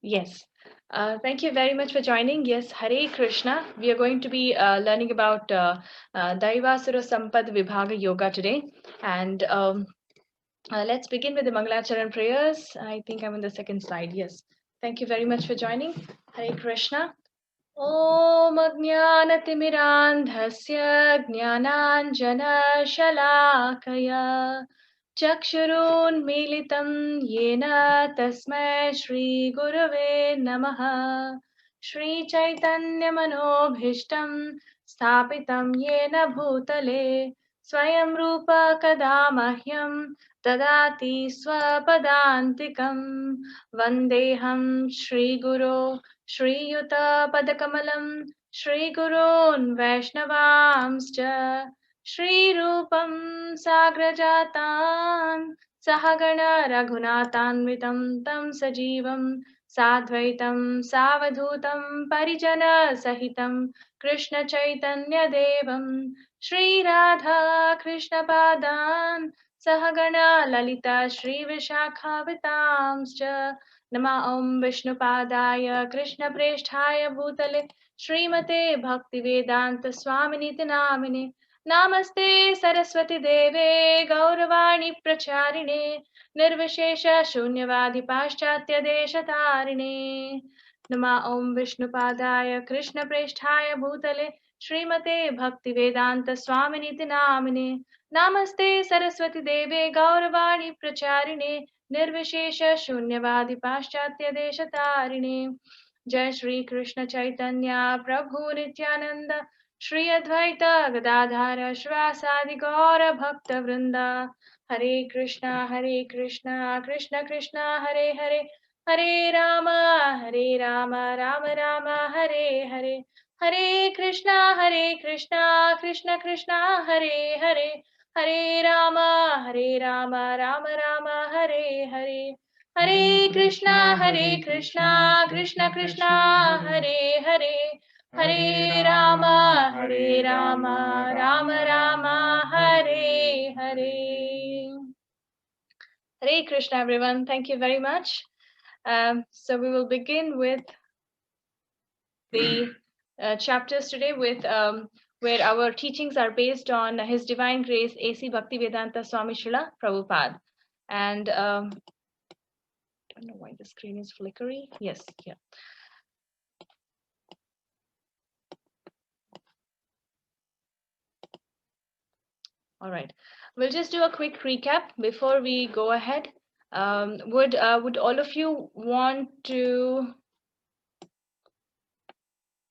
Yes. Thank you very much for joining. Yes, Hare Krishna. We are going to be learning about Daivasura Sampad Vibhaga Yoga today. And let's begin with the Mangalacharan prayers. I think I'm on the second slide. Yes. Thank you very much for joining. Hare Krishna. ॐ अज्ञानतिमिरान्धस्य ज्ञानाञ्जनशलाकया चक्षुरुन्मीलितं येन तस्मै श्रीगुरवे नमः श्रीचैतन्यमनोभीष्टं स्थापितं येन भूतले स्वयं रूप कदा मह्यं ददाति स्वपदान्तिकं वन्देऽहं श्रीगुरो श्रीयुतपदकमलं श्रीगुरोन् वैष्णवांश्च श्रीरूपं साग्रजातान् सहगण रघुनाथान्वितं तं सजीवं साद्वैतं सावधूतं परिजनसहितं कृष्णचैतन्यदेवं श्रीराधा कृष्णपादान् सहगण ललिता श्रीविशाखावितांश्च नमः ॐ विष्णुपादाय कृष्णप्रेष्ठाय भूतले श्रीमते भक्तिवेदान्त स्वामिनीति नामिने नमस्ते सरस्वती देवे गौरवाणी प्रचारिणे निर्विशेष शून्यवादि पाश्चात्य देशतारिणे नमः ॐ विष्णुपादाय कृष्णप्रेष्ठाय भूतले श्रीमते भक्तिवेदान्त स्वामिनीति नामिने नमस्ते सरस्वती देवे गौरवाणी प्रचारिणे निर्विशेष शून्यवादि पाश्चात्य देशतारिणे जय श्री कृष्ण चैतन्य प्रभु नित्यानंद श्री अद्वैत गदाधर श्रीवासादि गौर भक्त वृंद हरे Krishna Krishna Krishna Hare Hare Hare Ram Ram Ram Hare Hare Hare Krishna Krishna Krishna Hare Hare Hare Ram Ram Ram Hare Hare Hare Krishna Krishna Krishna Hare Hare Hare Ram Ram Ram Hare Hare Hare Krishna everyone, thank you very much. So we will begin with the chapters today with where our teachings are based on His Divine Grace A.C. Bhaktivedanta Swami Srila Prabhupada. And I don't know why the screen is flickery. Yes, yeah. All right. We'll just do a quick recap before we go ahead. Would all of you want to?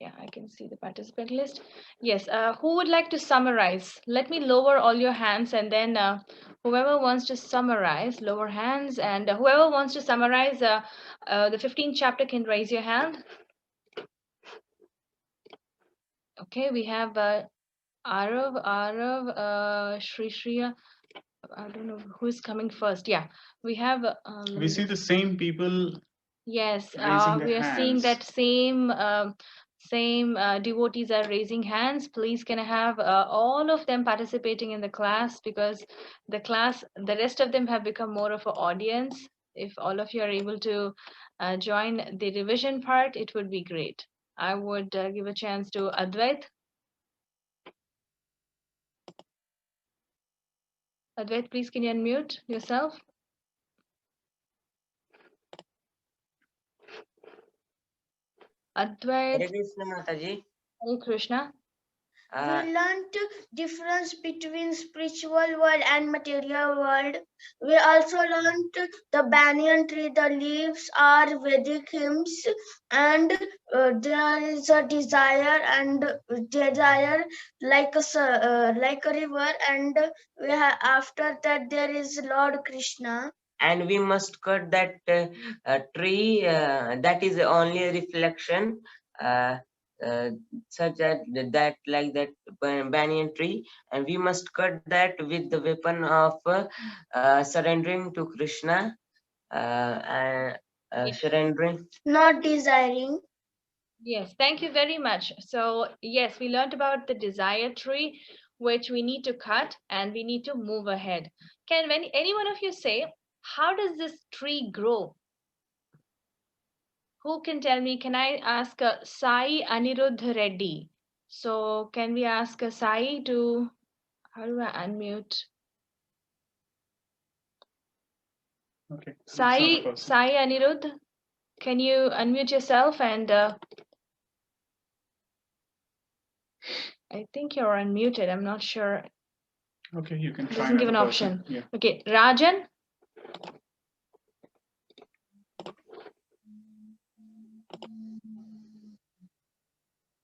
Yeah, I can see the participant list. Yes. Who would like to summarize? Let me lower all your hands, and then whoever wants to summarize, lower hands, and whoever wants to summarize the 15th chapter can raise your hand. Okay, we have Arav, Shri. I don't know who's coming first. Yeah, we have. We see the same people. Yes, Raising we their are seeing that hands. same devotees are raising hands. Please, can I have all of them participating in the class, because the rest of them have become more of an audience. If all of you are able to join the revision part, it would be great. I would give a chance to Advait. Advait, please can you unmute yourself? Hare Advait, Krishna Mataji. Hare Krishna. We learned difference between spiritual world and material world. We also learned the banyan tree, the leaves are Vedic hymns, and there is a desire like a river, and after that there is Lord Krishna. And we must cut that tree that is only a reflection, uh, uh, such as like that banyan tree, and we must cut that with the weapon of surrendering to Krishna, and surrendering, Not desiring. Yes, thank you very much. So, yes, we learned about the desire tree, which we need to cut and we need to move ahead. Can any one of you say, how does this tree grow? Who can tell me? Can I ask Sai Anirudh Reddy? So can we ask Sai to, how do I unmute? Okay. that's not a Sai, person. Sai Anirudh, can you unmute yourself? And I think you're unmuted. I'm not sure. Okay, you can It try doesn't give an another person. option. Yeah. Okay, Rajan.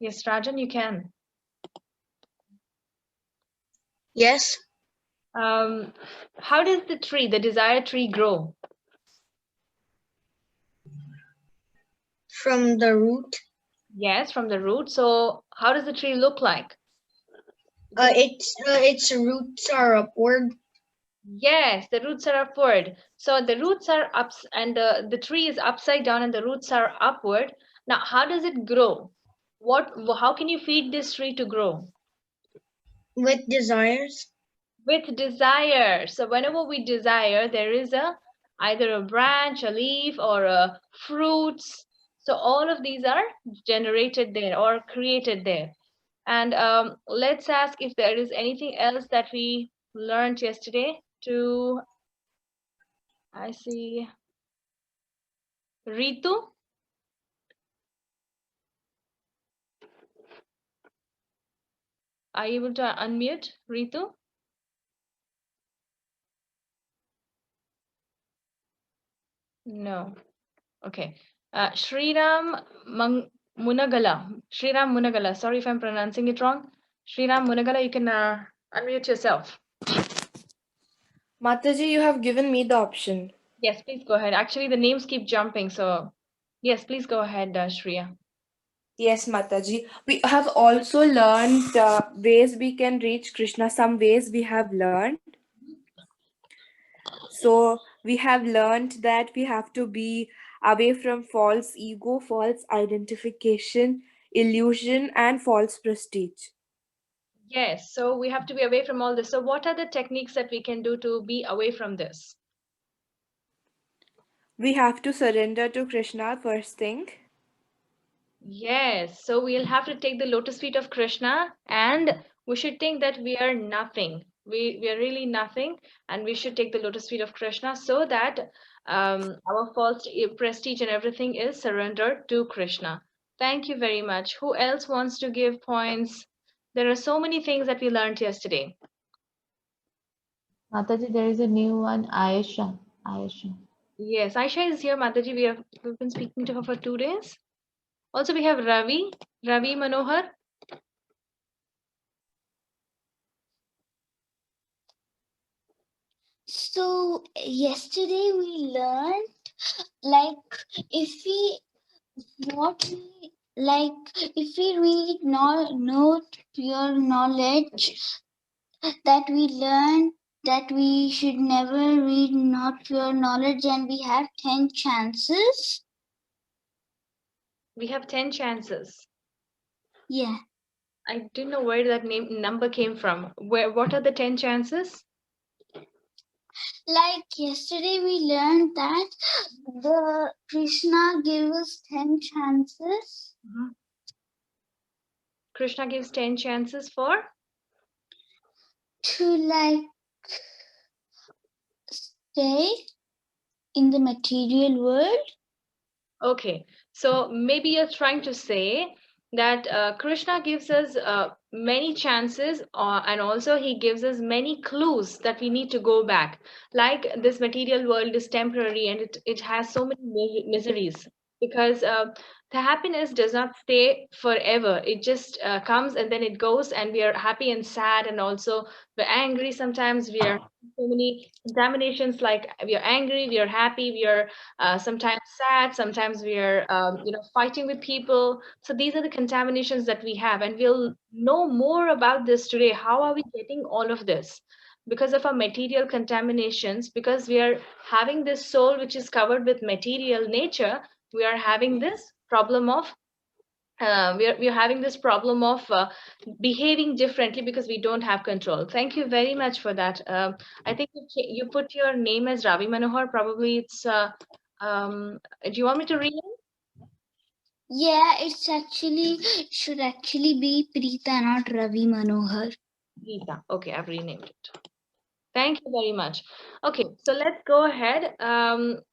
Yes, Rajan, you can. Yes. How does the tree, the desired tree, grow? From the root. Yes, from the root. So how does the tree look like? Its roots are upward. Yes, the roots are upward. So the roots are up and the tree is upside down and the roots are upward. Now, how does it grow? How can you feed this tree to grow? With desires. With desire. So whenever we desire, there is either a branch, a leaf, or a fruits. So all of these are generated there or created there. And let's ask if there is anything else that we learned yesterday. I see Ritu. Are you able to unmute Ritu? No. Okay. Shriram Munagala. Shriram Munagala. Sorry if I'm pronouncing it wrong. Shriram Munagala, you can unmute yourself. Mataji, you have given me the option. Yes, please go ahead. Actually, the names keep jumping. So, yes, please go ahead, Shriya. Yes, Mataji. We have also learned ways we can reach Krishna. Some ways we have learned. So we have learned that we have to be away from false ego, false identification, illusion, and false prestige. Yes, so we have to be away from all this. So, what are the techniques that we can do to be away from this? We have to surrender to Krishna first thing. Yes, so we'll have to take the lotus feet of Krishna and we should think that we are nothing. We are really nothing, and we should take the lotus feet of Krishna so that our false prestige and everything is surrendered to Krishna. Thank you very much. Who else wants to give points? There are so many things that we learned yesterday. Mataji, there is a new one, Ayesha. Ayesha. Yes, Aisha is here, Mataji. We've been speaking to her for 2 days. Also, we have Ravi Manohar. So yesterday we learned if we read not pure knowledge, that we learned that we should never read not pure knowledge, and we have 10 chances. We have 10 chances. Yeah. I didn't know where that number came from. What are the 10 chances? Like yesterday we learned that the Krishna gave us 10 chances. Krishna gives 10 chances for? To stay in the material world. Okay, so maybe you're trying to say that Krishna gives us many chances and also he gives us many clues that we need to go back. Like this material world is temporary and it has so many miseries because the happiness does not stay forever. It just comes and then it goes, and we are happy and sad, and also we're angry sometimes. We are so many contaminations, like we are angry, we are happy, we are sometimes sad, sometimes we are fighting with people. So these are the contaminations that we have, and we'll know more about this today. How are we getting all of this? Because of our material contaminations, because we are having this soul which is covered with material nature, we are having this problem of we are having this problem of behaving differently because we don't have control. Thank you very much for that. I think you put your name as Ravi Manohar. Probably it's. Do you want me to read it? Yeah, it's actually should actually be Preeta, not Ravi Manohar. Geeta. Okay, I've renamed it. Thank you very much. Okay, so let's go ahead.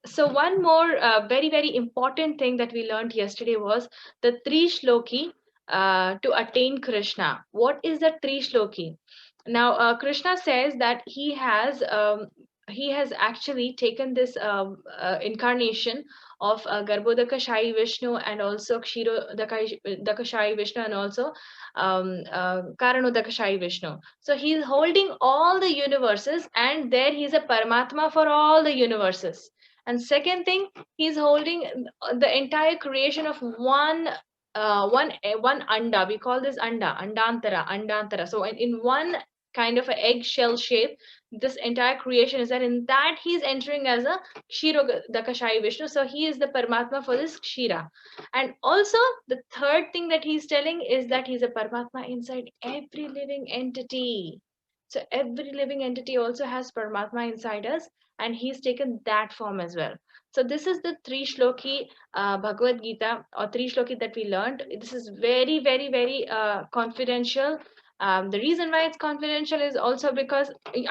So one more very, very important thing that we learned yesterday was the Tri Shloki to attain Krishna. What is the Tri Shloki? Now, Krishna says that he has actually taken this incarnation of Garbhodakashayi Vishnu and also Kshirodakashayi Vishnu and also Karanodakashayi Vishnu. So he is holding all the universes, and there he is a Paramatma for all the universes. And second thing, he is holding the entire creation of one anda. We call this andantara. So in one kind of an eggshell shape, this entire creation is there. In that, he is entering as a Kshirodakashayi Vishnu. So he is the Paramatma for this Kshira. And also, the third thing that he's telling is that he's a Paramatma inside every living entity. So every living entity also has Paramatma inside us, and he's taken that form as well. So this is the three shloki Bhagavad Gita or three shloki that we learned. This is very, very, very confidential. The reason why it's confidential is also because you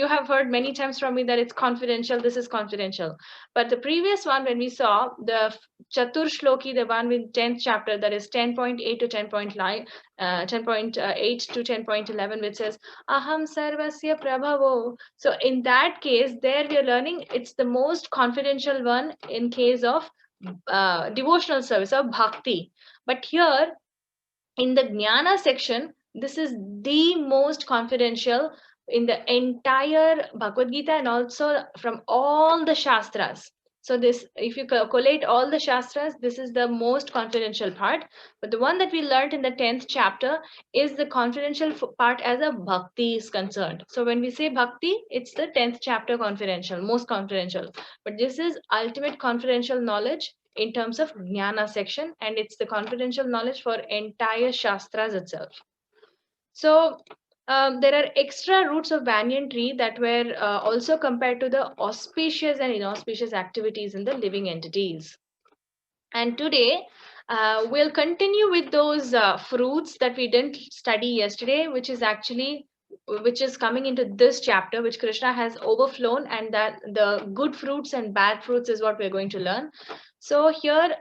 have heard many times from me that it's confidential. This is confidential. But the previous one, when we saw the Chatur Shloki, the one with 10th chapter, that is 10.8 to 10.8 to 10.11, which says Aham Sarvasya Prabhavo. So in that case, there we are learning it's the most confidential one in case of devotional service or bhakti. But here in the Jnana section, this is the most confidential in the entire Bhagavad Gita and also from all the Shastras. So this, if you collate all the Shastras, this is the most confidential part. But the one that we learned in the 10th chapter is the confidential part as a bhakti is concerned. So when we say bhakti, it's the 10th chapter confidential, most confidential. But this is ultimate confidential knowledge in terms of jnana section, and it's the confidential knowledge for entire shastras itself. So there are extra roots of banyan tree that were also compared to the auspicious and inauspicious activities in the living entities. And today we'll continue with those fruits that we didn't study yesterday, which is coming into this chapter, which Krishna has overflown, and that the good fruits and bad fruits is what we're going to learn. So here,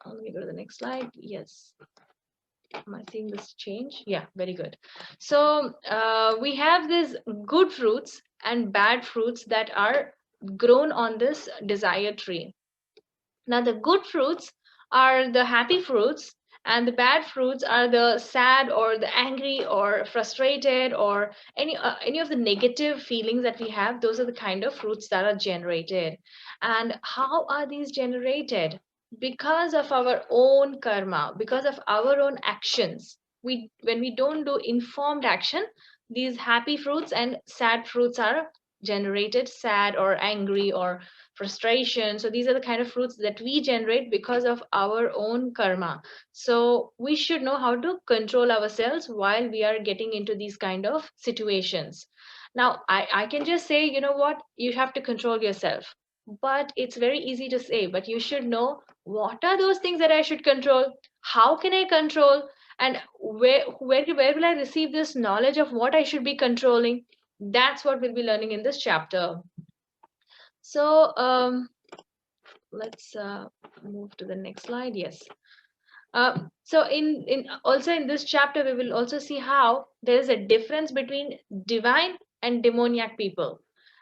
let me go to the next slide. Yes. Am I seeing this change? Yeah, very good. So we have these good fruits and bad fruits that are grown on this desire tree. Now, the good fruits are the happy fruits, and the bad fruits are the sad or the angry or frustrated or any of the negative feelings that we have. Those are the kind of fruits that are generated. And how are these generated? Because of our own karma, because of our own actions. When we don't do informed action, these happy fruits and sad fruits are generated, sad or angry or frustration. So these are the kind of fruits that we generate because of our own karma. So we should know how to control ourselves while we are getting into these kind of situations. Now, I can just say, you know what, you have to control yourself. But it's very easy to say, but you should know what are those things that I should control? How can I control? And where will I receive this knowledge of what I should be controlling? That's what we'll be learning in this chapter. So let's move to the next slide. Yes. So in also in this chapter, we will also see how there is a difference between divine and demoniac people.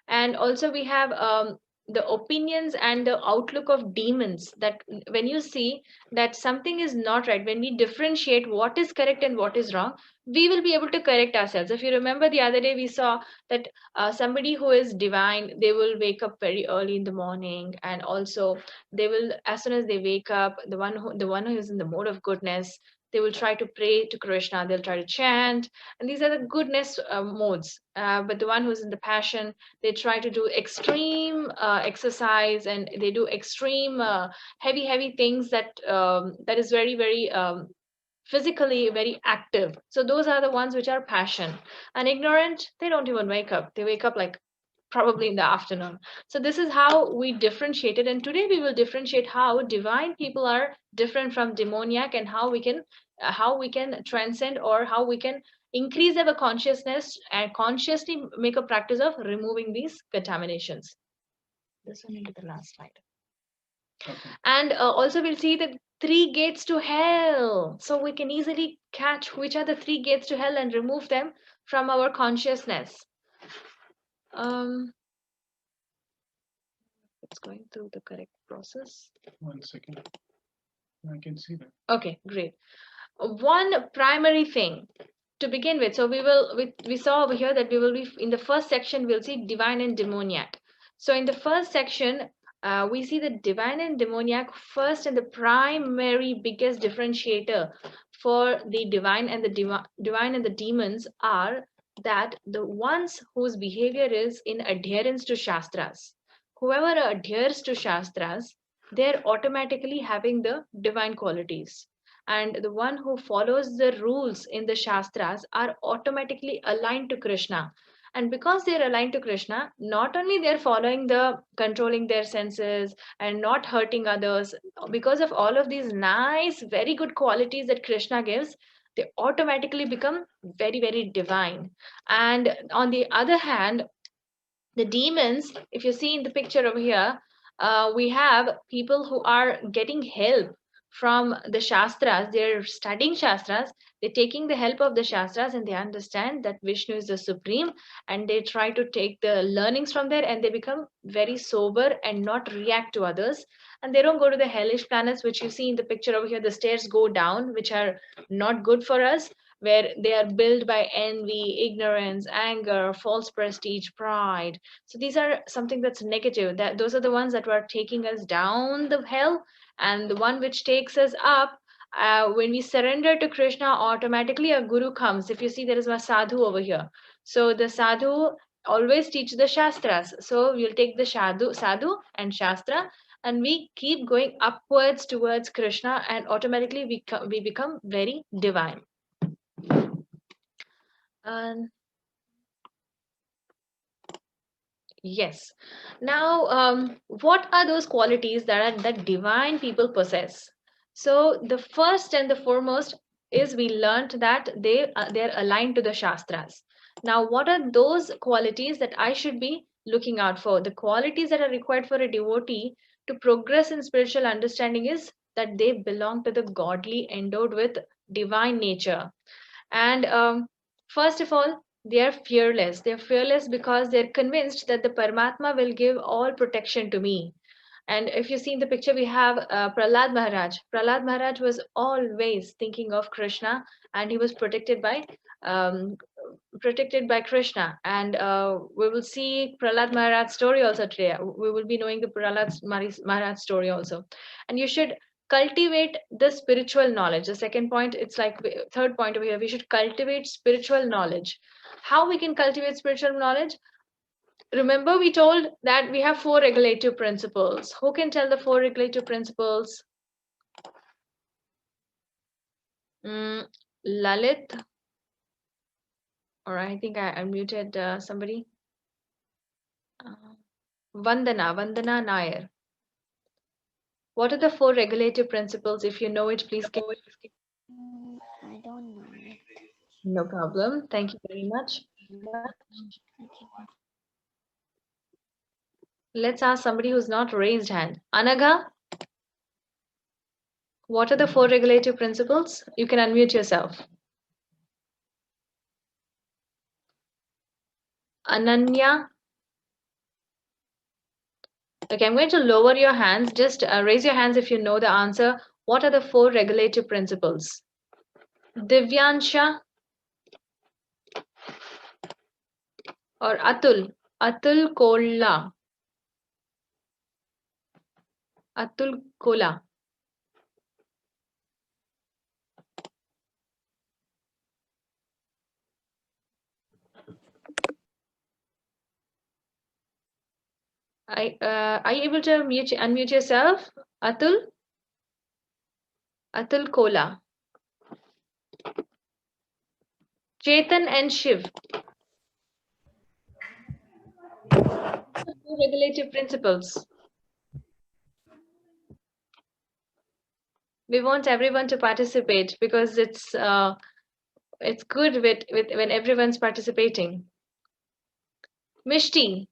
And also we have the opinions and the outlook of demons, that when you see that something is not right, when we differentiate what is correct and what is wrong, we will be able to correct ourselves. If you remember the other day, we saw that somebody who is divine, they will wake up very early in the morning, and also they will, as soon as they wake up, the one who is in the mode of goodness, they will try to pray to Krishna, they'll try to chant, and these are the goodness modes. But the one who's in the passion, they try to do extreme exercise, and they do extreme heavy things that is very, very physically very active. So those are the ones which are passion. And ignorant, they don't even wake up, they wake up like probably in the afternoon. So this is how we differentiate it, and today we will differentiate how divine people are different from demoniac, and how we can transcend, or how we can increase our consciousness and consciously make a practice of removing these contaminations. This one into the last slide. Okay. And also we'll see the 3 gates to hell, so we can easily catch which are the 3 gates to hell and remove them from our consciousness. It's going through the correct process. 1 second. I can see that. Okay, great. One primary thing to begin with, so we saw over here that we will be in the first section, we'll see divine and demoniac. So in the first section, we see the divine and demoniac first, and the primary biggest differentiator for the divine and the divine and the demons are that the ones whose behavior is in adherence to shastras. Whoever adheres to shastras, they're automatically having the divine qualities, and the one who follows the rules in the shastras are automatically aligned to Krishna. And because they're aligned to Krishna, not only they're following the controlling their senses and not hurting others, because of all of these nice very good qualities that Krishna gives, they automatically become very very divine. And on the other hand, the demons, if you see in the picture over here, we have people who are getting help from the shastras. They're studying shastras, they're taking the help of the shastras, and they understand that Vishnu is the supreme, and they try to take the learnings from there, and they become very sober and not react to others. And they don't go to the hellish planets, which you see in the picture over here. The stairs go down, which are not good for us, where they are built by envy, ignorance, anger, false prestige, pride. So these are something that's negative. That those are the ones that were taking us down the hell, and the one which takes us up. When we surrender to Krishna, automatically a guru comes. If you see, there is a sadhu over here. So the sadhu always teach the shastras. So we'll take the sadhu and shastra, and we keep going upwards towards Krishna, and automatically we become very divine. And yes. Now, what are those qualities that divine people possess? So the first and the foremost is we learned that they're aligned to the shastras. Now, what are those qualities that I should be looking out for? The qualities that are required for a devotee to progress in spiritual understanding is that they belong to the godly, endowed with divine nature. And first of all, they are fearless. They're fearless because they're convinced that the Paramatma will give all protection to me. And if you see in the picture, we have Prahlad Maharaj. Prahlad Maharaj was always thinking of Krishna, and he was um, protected by Krishna. And we will see Prahlad Maharaj story also today. We will be knowing the Prahlad Maharaj story also. And you should cultivate the spiritual knowledge. The second point, it's like third point over here, we should cultivate spiritual knowledge. How we can cultivate spiritual knowledge? Remember, we told that we have 4 regulative principles. Who can tell the 4 regulative principles? Lalit, or I think I unmuted somebody. Vandana Nair. What are the 4 regulative principles? If you know it, please give it. I don't know. No problem. Thank you very much. Let's ask somebody who's not raised hand. Anaga, what are the 4 regulative principles? You can unmute yourself. Ananya. Okay, I'm going to lower your hands. Just raise your hands if you know the answer. What are the 4 regulative principles? Divyansha or Atul? Atul Kola. Atul Kola. Are you able to unmute yourself? Atul? Atul Kola. Chetan and Shiv. Regulative principles. We want everyone to participate because it's good with when everyone's participating. Mishti.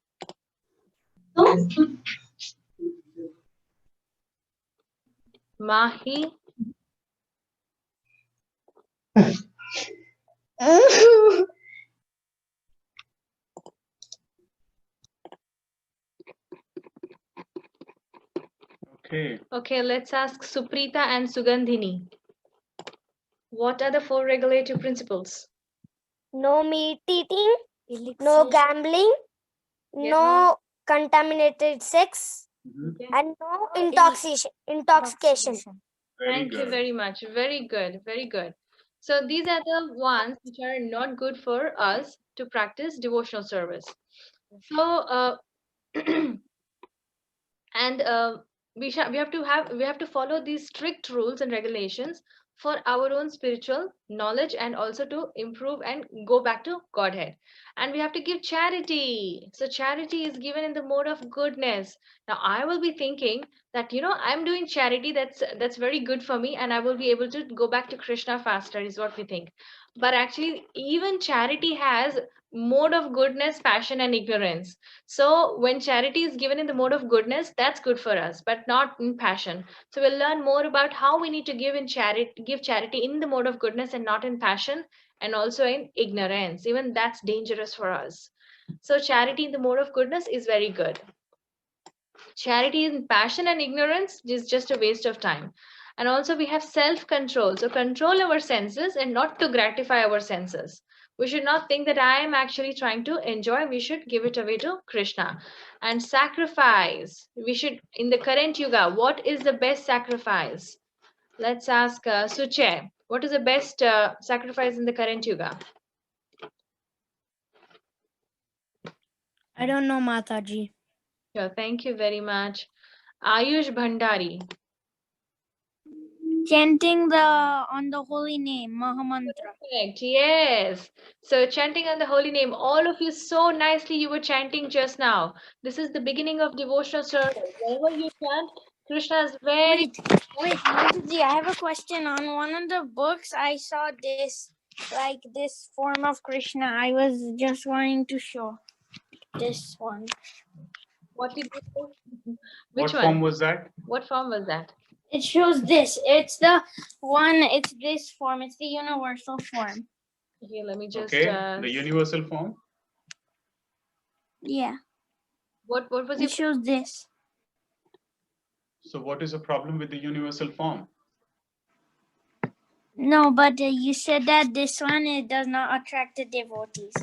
Mahi. Okay. Okay, let's ask Suprita and Sugandhini. What are the 4 regulative principles? No meat eating, no gambling, Yes. no contaminated sex, Mhm. and no intoxication. Very Thank you good. very much. Very good. Very good. So these are the ones which are not good for us to practice devotional service. So and we have to follow these strict rules and regulations for our own spiritual knowledge and also to improve and go back to Godhead. And we have to give charity. So charity is given in the mode of goodness. Now I will be thinking that I'm doing charity, that's very good for me, and I will be able to go back to Krishna faster, is what we think. But actually even charity has mode of goodness, passion, and ignorance. So when charity is given in the mode of goodness, that's good for us, but not in passion. So we'll learn more about how we need to give charity in the mode of goodness and not in passion, and also in ignorance. Even that's dangerous for us. So charity in the mode of goodness is very good. Charity in passion and ignorance is just a waste of time. And also we have self-control. So control our senses and not to gratify our senses. We should not think that I am actually trying to enjoy. We should give it away to Krishna. And sacrifice. We should, in the current yuga, what is the best sacrifice? Let's ask Suche. What is the best sacrifice in the current yuga? I don't know, Mataji. Yeah, thank you very much. Ayush Bhandari. Chanting on the holy name, Mahamantra. Correct. Yes. So chanting on the holy name, all of you so nicely you were chanting just now. This is the beginning of devotional service. Whenever you chant, Krishna is very. Wait, Mataji, I have a question. On one of the books, I saw this form of Krishna. I was just wanting to show this one. What did you say? What Which one? form was that? What form was that? It shows this. It's this form. It's the universal form. Okay, let me just. Okay, the universal form. Yeah, What was it your? shows this. So what is the problem with the universal form? No, but you said that this one, it does not attract the devotees.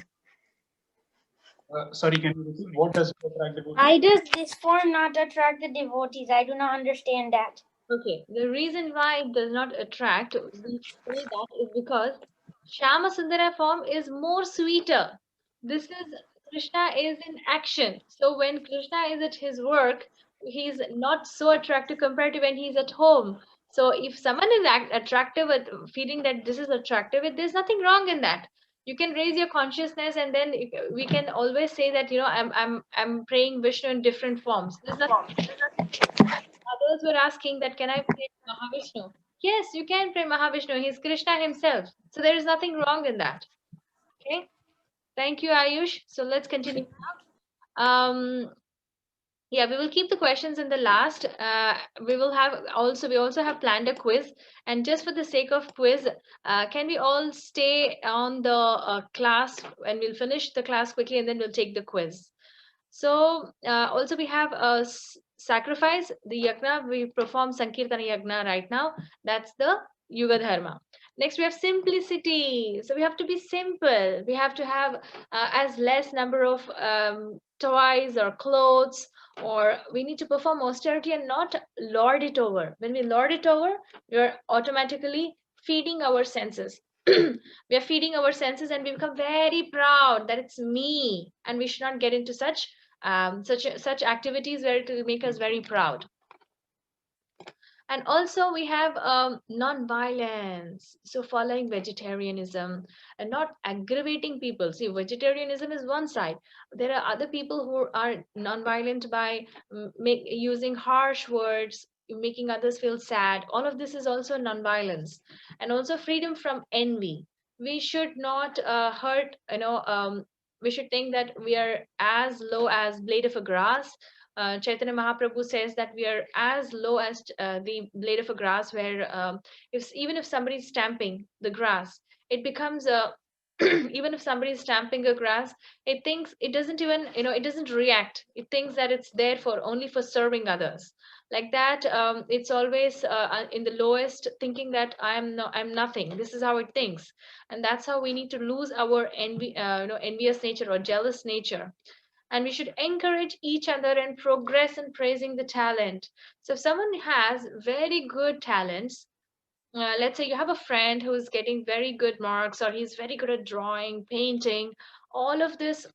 Sorry, can you repeat? What does it attract devotees? Why does this form not attract the devotees? I do not understand that. Okay, the reason why it does not attract, we say that is because Shama Sundara form is more sweeter. This is Krishna is in action. So when Krishna is at his work, he's not so attractive compared to when he's at home. So if someone is attractive with feeling that this is attractive, there's nothing wrong in that. You can raise your consciousness, and then we can always say that I'm praying Vishnu in different forms. There's nothing. Others were asking that, can I pray Mahavishnu? Yes, you can pray Mahavishnu. He's Krishna himself. So there is nothing wrong in that. Okay. Thank you, Ayush. So let's continue now. Yeah, we will keep the questions in the last. We also have planned a quiz, and just for the sake of quiz, can we all stay on the class, and we'll finish the class quickly, and then we'll take the quiz. So also we have a sacrifice, the yagna. We perform Sankirtana yagna right now. That's the Yuga Dharma. Next we have simplicity. So we have to be simple. We have to have as less number of toys or clothes, or we need to perform austerity and not lord it over. When we lord it over, we're automatically feeding our senses. We are feeding our senses and we become very proud that it's me, and we should not get into such activities where it will make us very proud. And also we have non-violence, so following vegetarianism and not aggravating people. See, vegetarianism is one side. There are other people who are non-violent by using harsh words, making others feel sad. All of this is also non-violence. And also freedom from envy. We should not hurt, we should think that we are as low as blade of a grass. Chaitanya Mahaprabhu says that we are as low as the blade of a grass, where even if somebody is stamping the grass, it becomes a even if somebody is stamping a grass, it thinks, it doesn't even, it doesn't react. It thinks that it's there for only for serving others. Like that, it's always in the lowest, thinking that I'm nothing. This is how it thinks, and that's how we need to lose our envious nature or jealous nature. And we should encourage each other and progress in praising the talent. So if someone has very good talents, let's say you have a friend who is getting very good marks, or he's very good at drawing, painting, all of this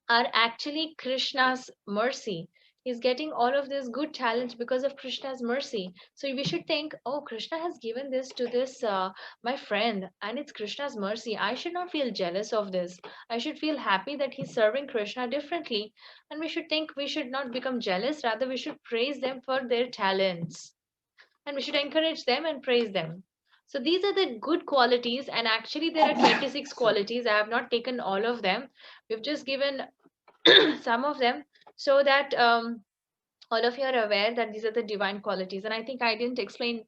are actually Krishna's mercy. He's getting all of this good talent because of Krishna's mercy. So we should think, oh, Krishna has given this to this my friend, and it's Krishna's mercy. I should not feel jealous of this. I should feel happy that he's serving Krishna differently. And we should think, we should not become jealous. Rather, we should praise them for their talents, and we should encourage them and praise them. So these are the good qualities, and actually there are 26 qualities. I have not taken all of them. We've just given some of them, so that all of you are aware that these are the divine qualities. And I think I didn't explain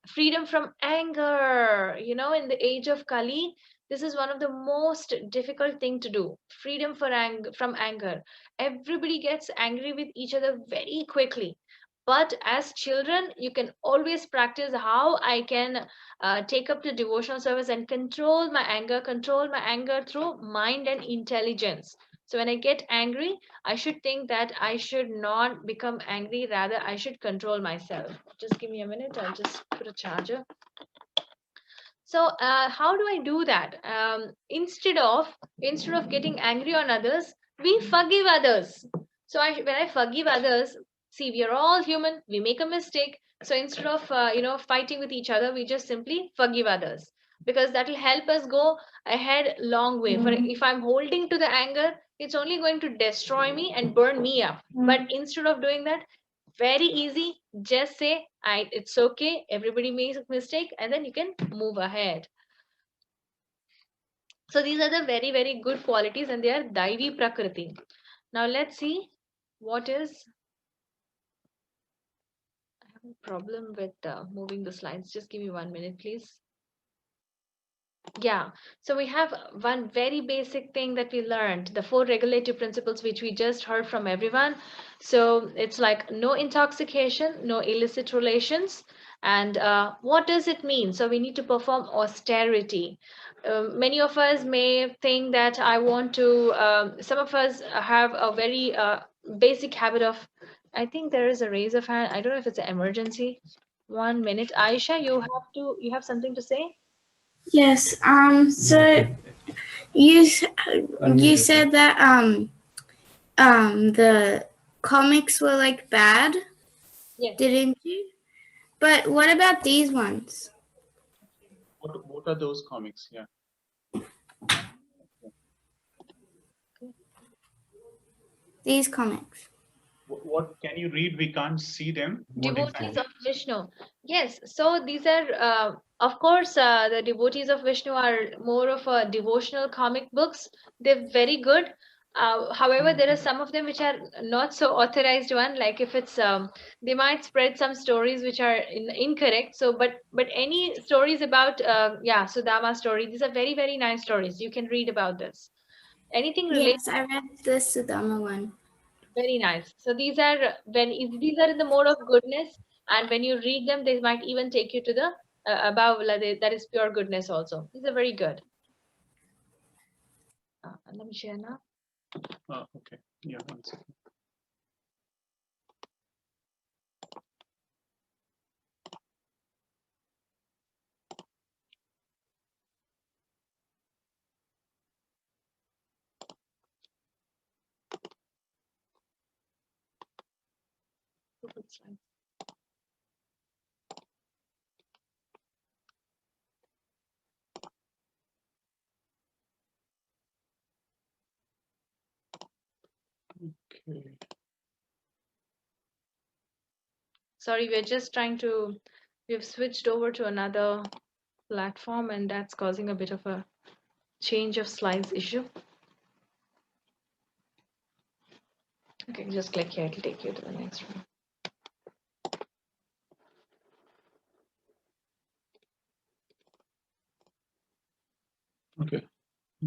freedom from anger. In the age of Kali, this is one of the most difficult thing to do. Freedom from anger. Everybody gets angry with each other very quickly. But as children, you can always practice how I can take up the devotional service and control my anger through mind and intelligence. So when I get angry, I should think that I should not become angry, rather I should control myself. Just give me a minute, I'll just put a charger. So how do I do that? Instead of getting angry on others, we forgive others. So when I forgive others, see, we are all human, we make a mistake. So instead of fighting with each other, we just simply forgive others, because that will help us go ahead long way. For if I'm holding to the anger, it's only going to destroy me and burn me up. But instead of doing that, very easy, just say it's okay, everybody makes a mistake, and then you can move ahead. So these are the very, very good qualities, and they are daivi prakriti. Now let's see what is. I have a problem with moving the slides. Just give me 1 minute, please. Yeah, so we have one very basic thing that we learned, the 4 regulative principles, which we just heard from everyone. So it's like no intoxication, no illicit relations. And what does it mean? So we need to perform austerity. Many of us may think that I want to, some of us have a very basic habit of, I think there is a raise of hand. I don't know if it's an emergency. 1 minute. Aisha, you have something to say? Yes. So you said that the comics were like bad, Yes. didn't you? But what about these ones? What are those comics? Yeah. These comics. What can you read? We can't see them. What Devotees exactly? of Vishnu. Yes, so these are, of course, the devotees of Vishnu are more of a devotional comic books. They're very good. However, there are some of them which are not so authorized one. Like if it's, they might spread some stories which are incorrect. So, but any stories about, yeah, Sudama story. These are very, very nice stories. You can read about this. Anything related. Yes, I read the Sudama one. Very nice. So these are these are in the mode of goodness, and when you read them, they might even take you to the above, that is pure goodness also. These are very good. Let me share now. Okay. Yeah. One second. Good slide. Okay. Sorry, we've switched over to another platform, and that's causing a bit of a change of slides issue. Okay, just click here, it'll take you to the next one. Okay,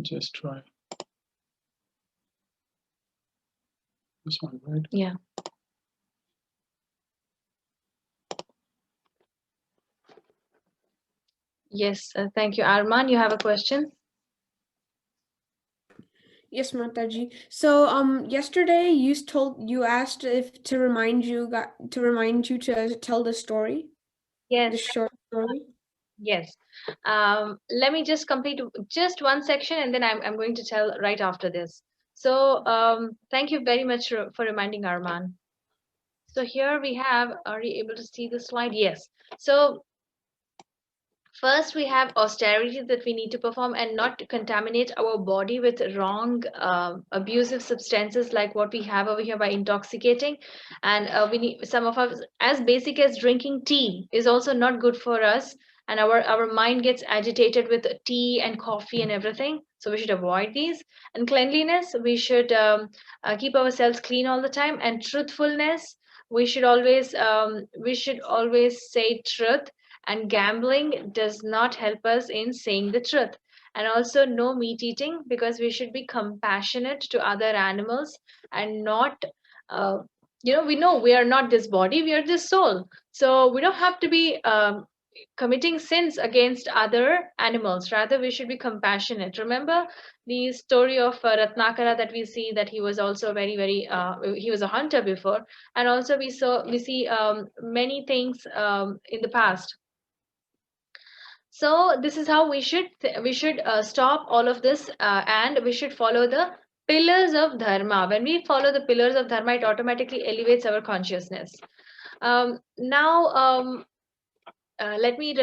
just try this one, right? Yeah. Yes, thank you. Arman, you have a question? Yes, Mataji. So, yesterday you asked if to remind you to tell the story, Yes, the short story. yes. Let me just complete just one section, and then I'm going to tell right after this. So, thank you very much for reminding Arman. So here we have, are you able to see the slide? Yes. So first, we have austerity that we need to perform and not to contaminate our body with wrong, abusive substances like what we have over here by intoxicating. And we need some of us, as basic as drinking tea, is also not good for us. And our mind gets agitated with tea and coffee and everything. So we should avoid these. And cleanliness, we should keep ourselves clean all the time. And truthfulness, we should always say truth, and gambling does not help us in saying the truth. And also no meat eating, because we should be compassionate to other animals and not uh, we know we are not this body, we are this soul, so we don't have to be committing sins against other animals. Rather, we should be compassionate. Remember the story of Ratnakara, that we see that he was also very he was a hunter before. And also we see many things in the past. So this is how we should stop all of this, and we should follow the pillars of dharma. When we follow the pillars of dharma, it automatically elevates our consciousness. Now, let me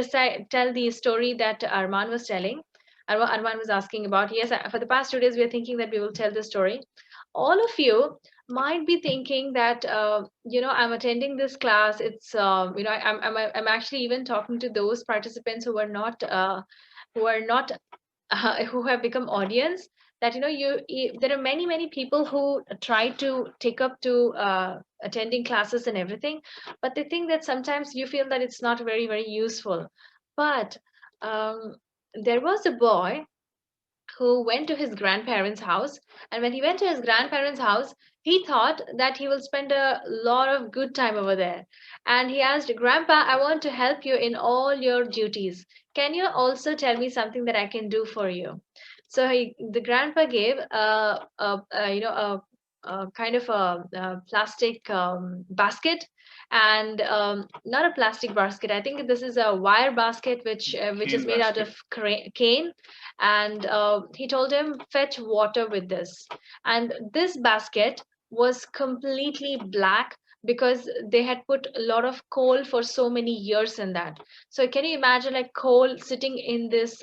tell the story that Arman was telling. Arman was asking about. Yes, for the past 2 days, we are thinking that we will tell the story. All of you might be thinking that I'm attending this class. It's I'm actually even talking to those participants who are not who have become audience, that there are many people who try to take up to attending classes and everything, but they think that sometimes you feel that it's not very useful. But um, there was a boy who went to his grandparents' house. And when he went to his grandparents' house, he thought that he will spend a lot of good time over there. And he asked, Grandpa, I want to help you in all your duties. Can you also tell me something that I can do for you? So the grandpa gave a kind of a plastic basket, and not a plastic basket. I think this is a wire basket, which Cane is made out of basket. cane. And he told him, fetch water with this. And this basket was completely black, because they had put a lot of coal for so many years in that. So can you imagine, like, coal sitting in this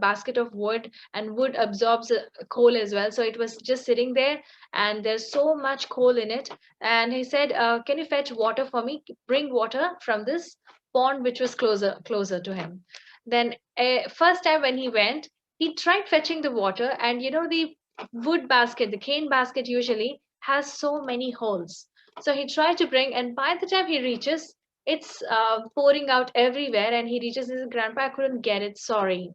basket of wood, and wood absorbs coal as well. So it was just sitting there, and there's so much coal in it. And he said, can you fetch water for me? Bring water from this pond, which was closer to him. Then first time when he went, he tried fetching the water, and the wood basket, the cane basket, usually has so many holes. So he tried to bring, and by the time he reaches, it's pouring out everywhere, and he reaches his grandpa, I couldn't get it, sorry.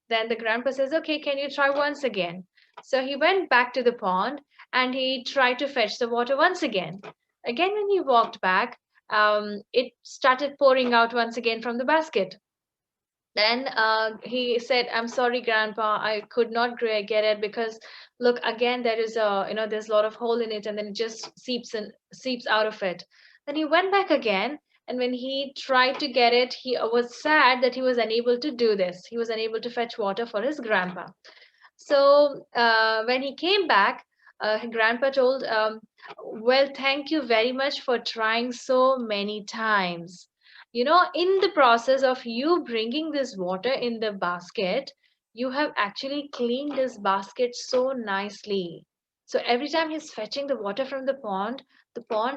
Then the grandpa says, okay, can you try once again? So he went back to the pond, and he tried to fetch the water once again. Again, when he walked back, it started pouring out once again from the basket. Then he said, I'm sorry, Grandpa, I could not get it, because look, again, there is there's a lot of hole in it, and then it just seeps out of it. Then he went back again, and when he tried to get it, he was sad that he was unable to do this. He was unable to fetch water for his grandpa. So when he came back, Grandpa told, well, thank you very much for trying so many times. In the process of you bringing this water in the basket, you have actually cleaned this basket so nicely. So every time he's fetching the water from the pond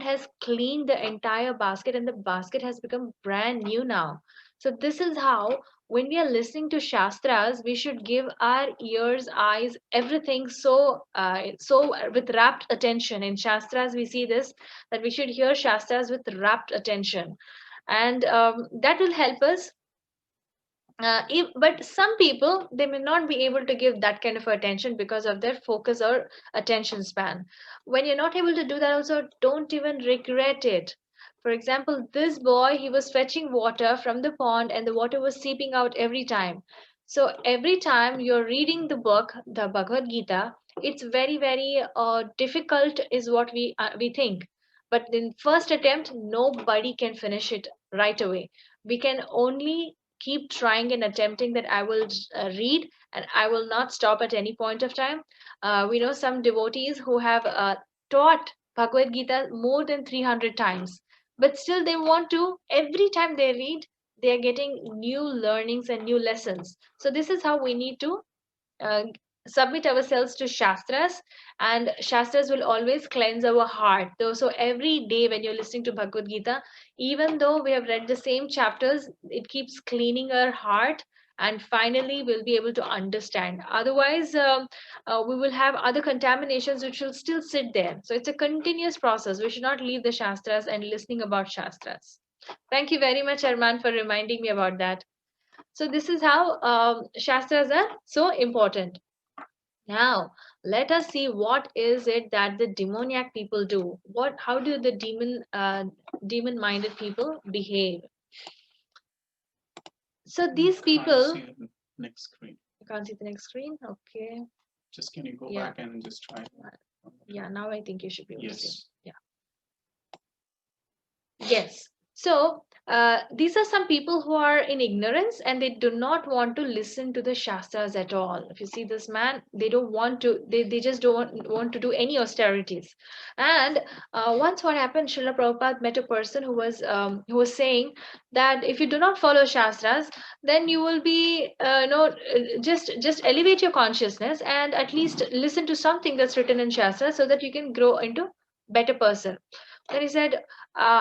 has cleaned the entire basket and the basket has become brand new now. So this is how when we are listening to Shastras, we should give our ears, eyes, everything so with rapt attention. In Shastras, we see this, that we should hear Shastras with rapt attention. And that will help us but some people, they may not be able to give that kind of attention because of their focus or attention span. When you're not able to do that, also don't even regret it. For example, this boy, he was fetching water from the pond and the water was seeping out every time. So every time you're reading the book, the Bhagavad Gita, it's very difficult is what we think. But in first attempt, nobody can finish it right away. We can only keep trying and attempting that I will read and I will not stop at any point of time. We know some devotees who have taught Bhagavad Gita more than 300 times, but still they want to, every time they read, they are getting new learnings and new lessons. So this is how we need to uh, submit ourselves to Shastras, and Shastras will always cleanse our heart. So every day when you're listening to Bhagavad Gita, even though we have read the same chapters, it keeps cleaning our heart, and finally we'll be able to understand. Otherwise, we will have other contaminations which will still sit there. So it's a continuous process. We should not leave the Shastras and listening about Shastras. Thank you very much, Arman, for reminding me about that. So this is how Shastras are so important. Now, let us see what is it that the demoniac people do. How do the demon-minded people behave? So these people. Can't see the next screen. You can't see the next screen. Okay. Just can you go Yeah. back and just try? Yeah. Now I think you should be able to see. Yes. Yeah. Yes. So these are some people who are in ignorance and they do not want to listen to the Shastras at all. If you see this man, they don't want to, they just don't want to do any austerities. And once what happened, Srila Prabhupada met a person who was saying that if you do not follow Shastras, then you will be, just elevate your consciousness and at least listen to something that's written in Shastras so that you can grow into better person. Then he said,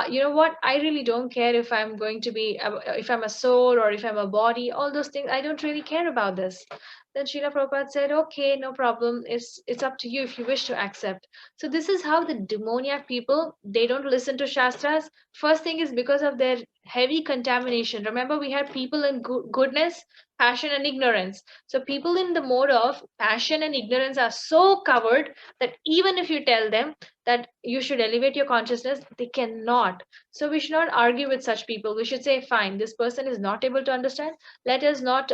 you know what, I really don't care if I'm going to be if I'm a soul or if I'm a body, all those things, I don't really care about this. Then Srila Prabhupada said, okay, no problem, it's up to you if you wish to accept. So this is how the demoniac people, they don't listen to Shastras. First thing is because of their heavy contamination. Remember, we had people in goodness, passion and ignorance. So people in the mode of passion and ignorance are so covered that even if you tell them that you should elevate your consciousness, they cannot. So we should not argue with such people. We should say, fine, this person is not able to understand, let us not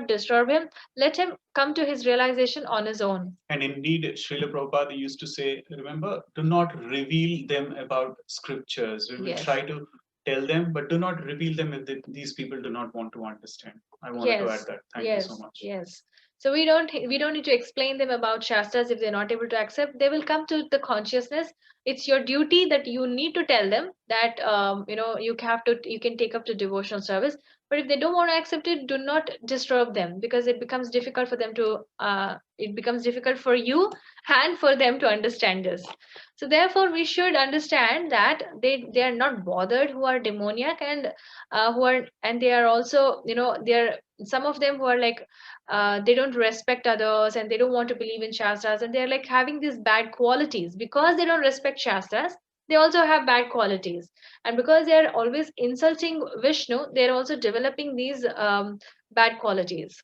disturb him, let him come to his realization on his own. And indeed, Srila Prabhupada used to say, remember, do not reveal them about scriptures. We will Yes. try to tell them, but do not reveal them if these people do not want to understand. I wanted to add that. Thank you so much. Yes. So we don't need to explain them about Shastras. If they're not able to accept, they will come to the consciousness. It's your duty that you need to tell them that you can take up to devotional service. But if they don't want to accept it, do not disturb them, because it becomes difficult for them to it becomes difficult for you and for them to understand this. So therefore we should understand that they are not bothered who are demoniac, and they are also, they're some of them who are like they don't respect others and they don't want to believe in Shastras, and they're like having these bad qualities because they don't respect Shastras. They also have bad qualities, and because they're always insulting Vishnu, they're also developing these bad qualities.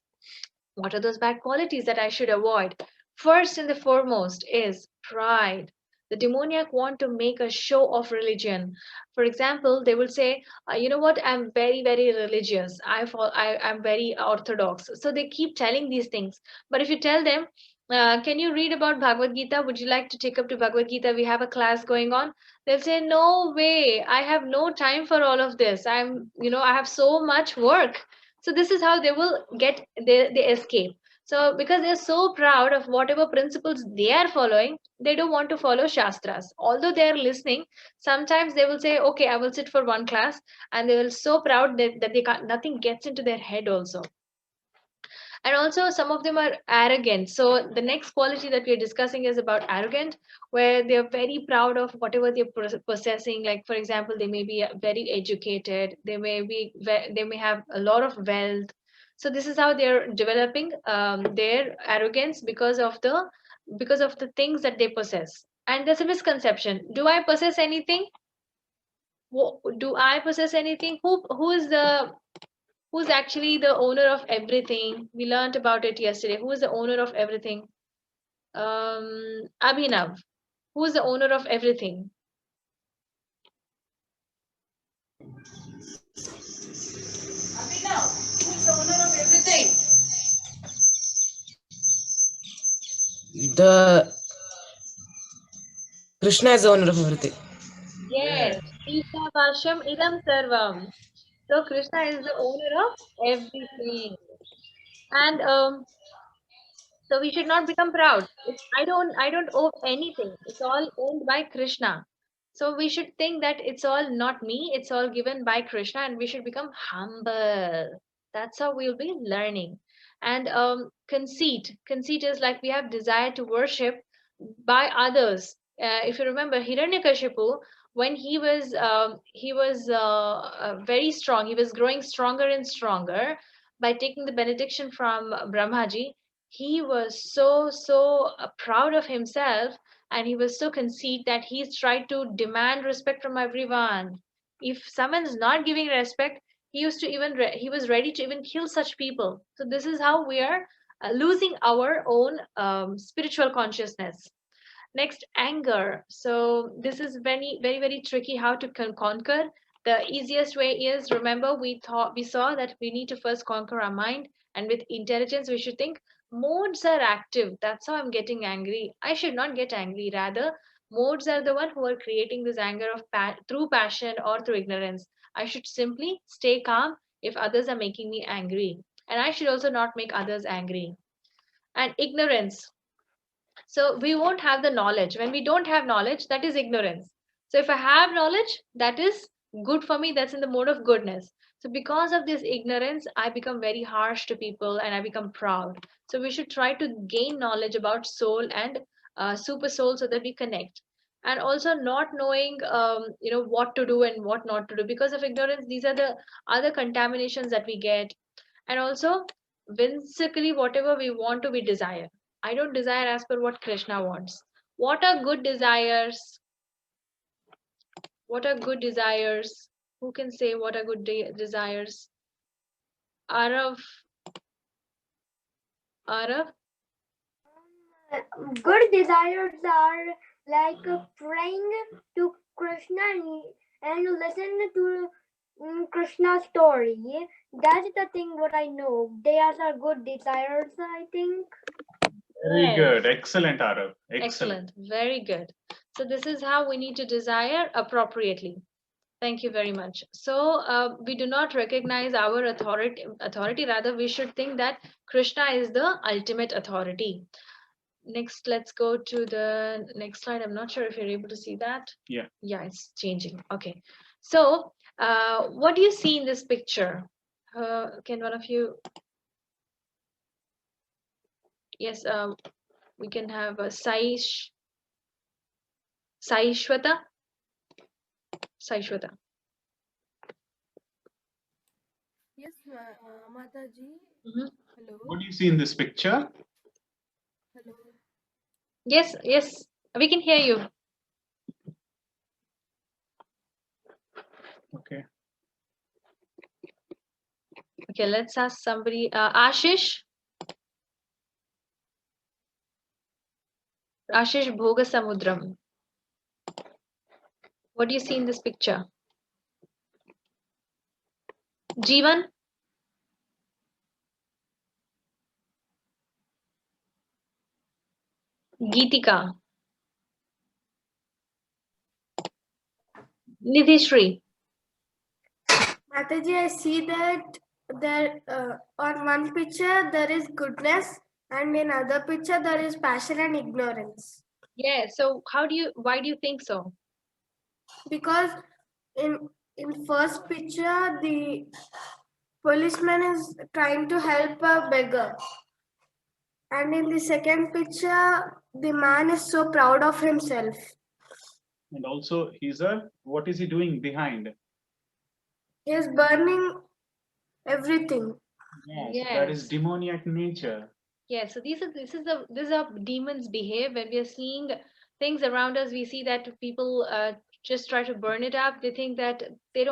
What are those bad qualities that I should avoid? First and the foremost is pride. The demoniac want to make a show of religion. For example, they will say, you know what, I'm very religious. I'm very orthodox. So they keep telling these things. But if you tell them, can you read about Bhagavad Gita? Would you like to take up to Bhagavad Gita? We have a class going on. They'll say, no way. I have no time for all of this. I have so much work. So this is how they will get, they escape. So because they're so proud of whatever principles they are following, they don't want to follow Shastras. Although they are listening, sometimes they will say, okay, I will sit for one class, and they will so proud that they can't, nothing gets into their head also. And also some of them are arrogant. So the next quality that we're discussing is about arrogant, where they're very proud of whatever they're possessing. Like for example, they may be very educated, they may have a lot of wealth. So this is how they're developing their arrogance because of the things that they possess. And there's a misconception: do I possess anything? Do I possess anything? Who's actually the owner of everything? We learned about it yesterday. Who is the owner of everything? Abhinav. Who is the owner of everything? Abhinav, who is the owner of everything? The Krishna is the owner of everything. Yes. Isha Vasham Idam Sarvam. So Krishna is the owner of everything. And so we should not become proud. I don't owe anything. It's all owned by Krishna. So we should think that it's all not me, it's all given by Krishna, and we should become humble. That's how we'll be learning. And conceit is like we have desire to worship by others. If you remember Hiranyakashipu, when he was very strong, he was growing stronger and stronger by taking the benediction from Brahmaji. He was so proud of himself, and he was so conceited that he's tried to demand respect from everyone. If someone's not giving respect, he was ready to even kill such people. So this is how we are losing our own spiritual consciousness. Next, anger. So this is very tricky how to conquer. The easiest way is, remember, we saw that we need to first conquer our mind, and with intelligence we should think modes are active. That's how I'm getting angry. I should not get angry. Rather, modes are the one who are creating this anger through passion or through ignorance. I should simply stay calm if others are making me angry, and I should also not make others angry. And ignorance, so we won't have the knowledge. When we don't have knowledge, that is ignorance. So if I have knowledge, that is good for me, that's in the mode of goodness. So because of this ignorance, I become very harsh to people and I become proud. So we should try to gain knowledge about soul and super soul so that we connect. And also not knowing what to do and what not to do because of ignorance. These are the other contaminations that we get. And also, whimsically, whatever we want to, we desire. I don't desire as per what Krishna wants. What are good desires? What are good desires? Who can say what are good desires? Arav. Arav? Good desires are like praying to Krishna and listen to Krishna's story. That's the thing what I know. Theirs are good desires, I think. Very good. Excellent, Arav. Excellent. Very good. So this is how we need to desire appropriately. Thank you very much. So we do not recognize our authority. Rather, we should think that Krishna is the ultimate authority. Next, let's go to the next slide. I'm not sure if you're able to see that. Yeah. Yeah, it's changing. Okay. So what do you see in this picture? Can one of you? Yes, we can have a Saishwata. Saishwata. Yes, Mataji. Hello. What do you see in this picture? Hello. Yes, we can hear you. Okay. Okay, let's ask somebody. Ashish Bhogasamudram. What do you see in this picture? Jeevan? Geetika? Nidhishri? Mataji, I see that there on one picture there is goodness and in other picture there is passion and ignorance. Yeah, so why do you think so? Because in first picture Policeman is trying to help a beggar. And in the second picture, the man is so proud of himself. And also, what is he doing behind? He is burning everything. Yes, that is demoniac nature. Yeah, so this is how demons behave when we are seeing things around us. We see that people just try to burn it up. They think that they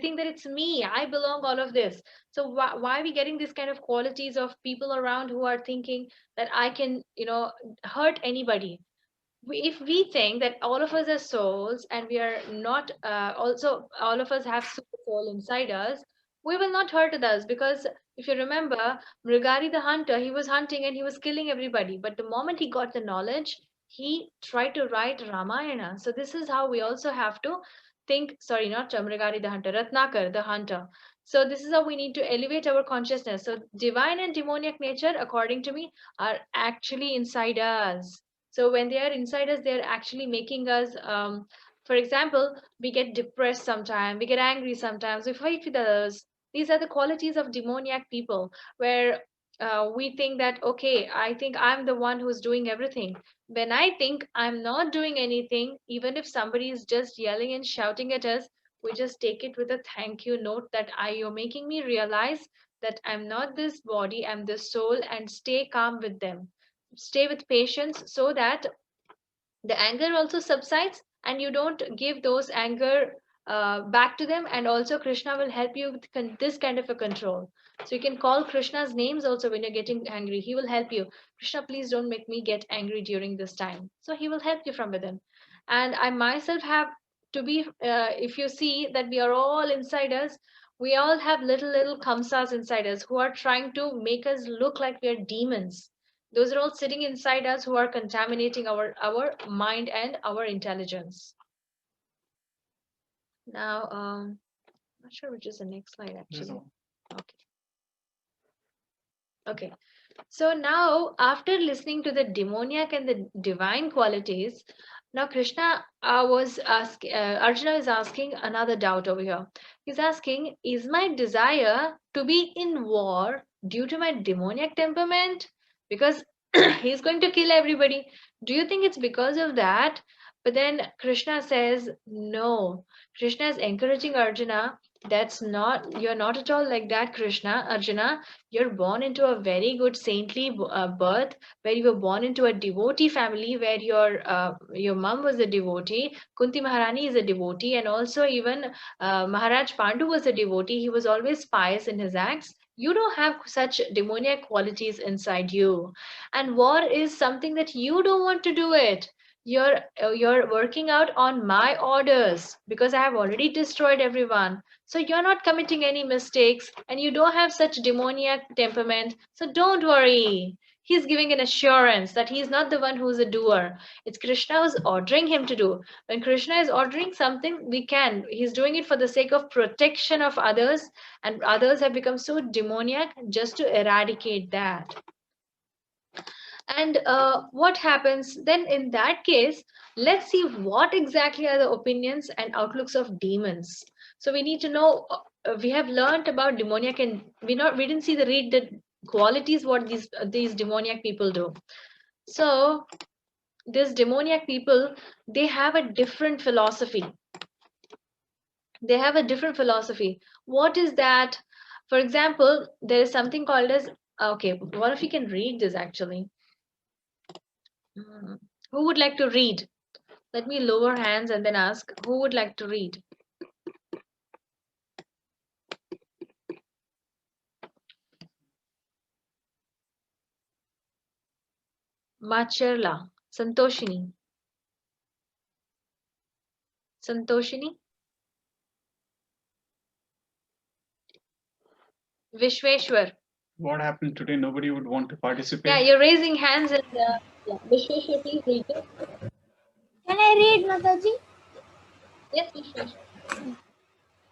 think that it's me. I belong all of this. So why are we getting this kind of qualities of people around who are thinking that I can, hurt anybody? If we think that all of us are souls and we are not also all of us have super soul inside us, we will not hurt others, because if you remember Mrigari the hunter, he was hunting and he was killing everybody, but the moment he got the knowledge, he tried to write Ramayana. So this is how we also have to think. Sorry, not Mrigari the hunter, Ratnakar the hunter. So this is how we need to elevate our consciousness. So divine and demoniac nature, according to me, are actually inside us. So when they are inside us, they're actually making us, for example, we get depressed sometimes, we get angry sometimes, we fight with others. These are the qualities of demoniac people, where we think that, okay, I think I'm the one who's doing everything. When I think I'm not doing anything, even if somebody is just yelling and shouting at us, we just take it with a thank you note that you're making me realize that I'm not this body, I'm this soul, and stay calm with them, stay with patience, so that the anger also subsides and you don't give those anger back to them. And also Krishna will help you with this kind of a control. So you can call Krishna's names also when you're getting angry. He will help you. Krishna, please don't make me get angry during this time. So he will help you from within. And I myself have to be, if you see that we are all inside us, we all have little kamsas inside us who are trying to make us look like we are demons. Those are all sitting inside us who are contaminating our mind and our intelligence. Now, not sure which is the next slide actually. Okay. Okay. So now, after listening to the demoniac and the divine qualities, now Krishna Arjuna is asking another doubt over here. He's asking, is my desire to be in war due to my demoniac temperament? Because he's going to kill everybody. Do you think it's because of that? But then Krishna says, no. Krishna is encouraging Arjuna. You're not at all like that, Arjuna. You're born into a very good saintly birth, where you were born into a devotee family, where your mom was a devotee, Kunti Maharani is a devotee, and also even Maharaj Pandu was a devotee. He was always pious in his acts. You don't have such demoniac qualities inside you, and war is something that you don't want to do it. You're working out on my orders, because I have already destroyed everyone. So you're not committing any mistakes and you don't have such demoniac temperament. So don't worry. He's giving an assurance that he's not the one who's a doer. It's Krishna who's ordering him to do. When Krishna is ordering something, he's doing it for the sake of protection of others, and others have become so demoniac just to eradicate that. And what happens then in that case? Let's see what exactly are the opinions and outlooks of demons. So we need to know. We have learned about demoniac, and we didn't read the qualities what these demoniac people do. So these demoniac people, they have a different philosophy. They have a different philosophy. What is that? For example, there is something called as, okay, one of you can read this actually. Who would like to read? Let me lower hands and then ask who would like to read. Macherla, Santoshini. Santoshini? Vishweshwar. What happened today? Nobody would want to participate. Yeah, you're raising hands and yeah. Vishweshwar, please read it. Can I read, Mataji? Yes, Vishweshwar.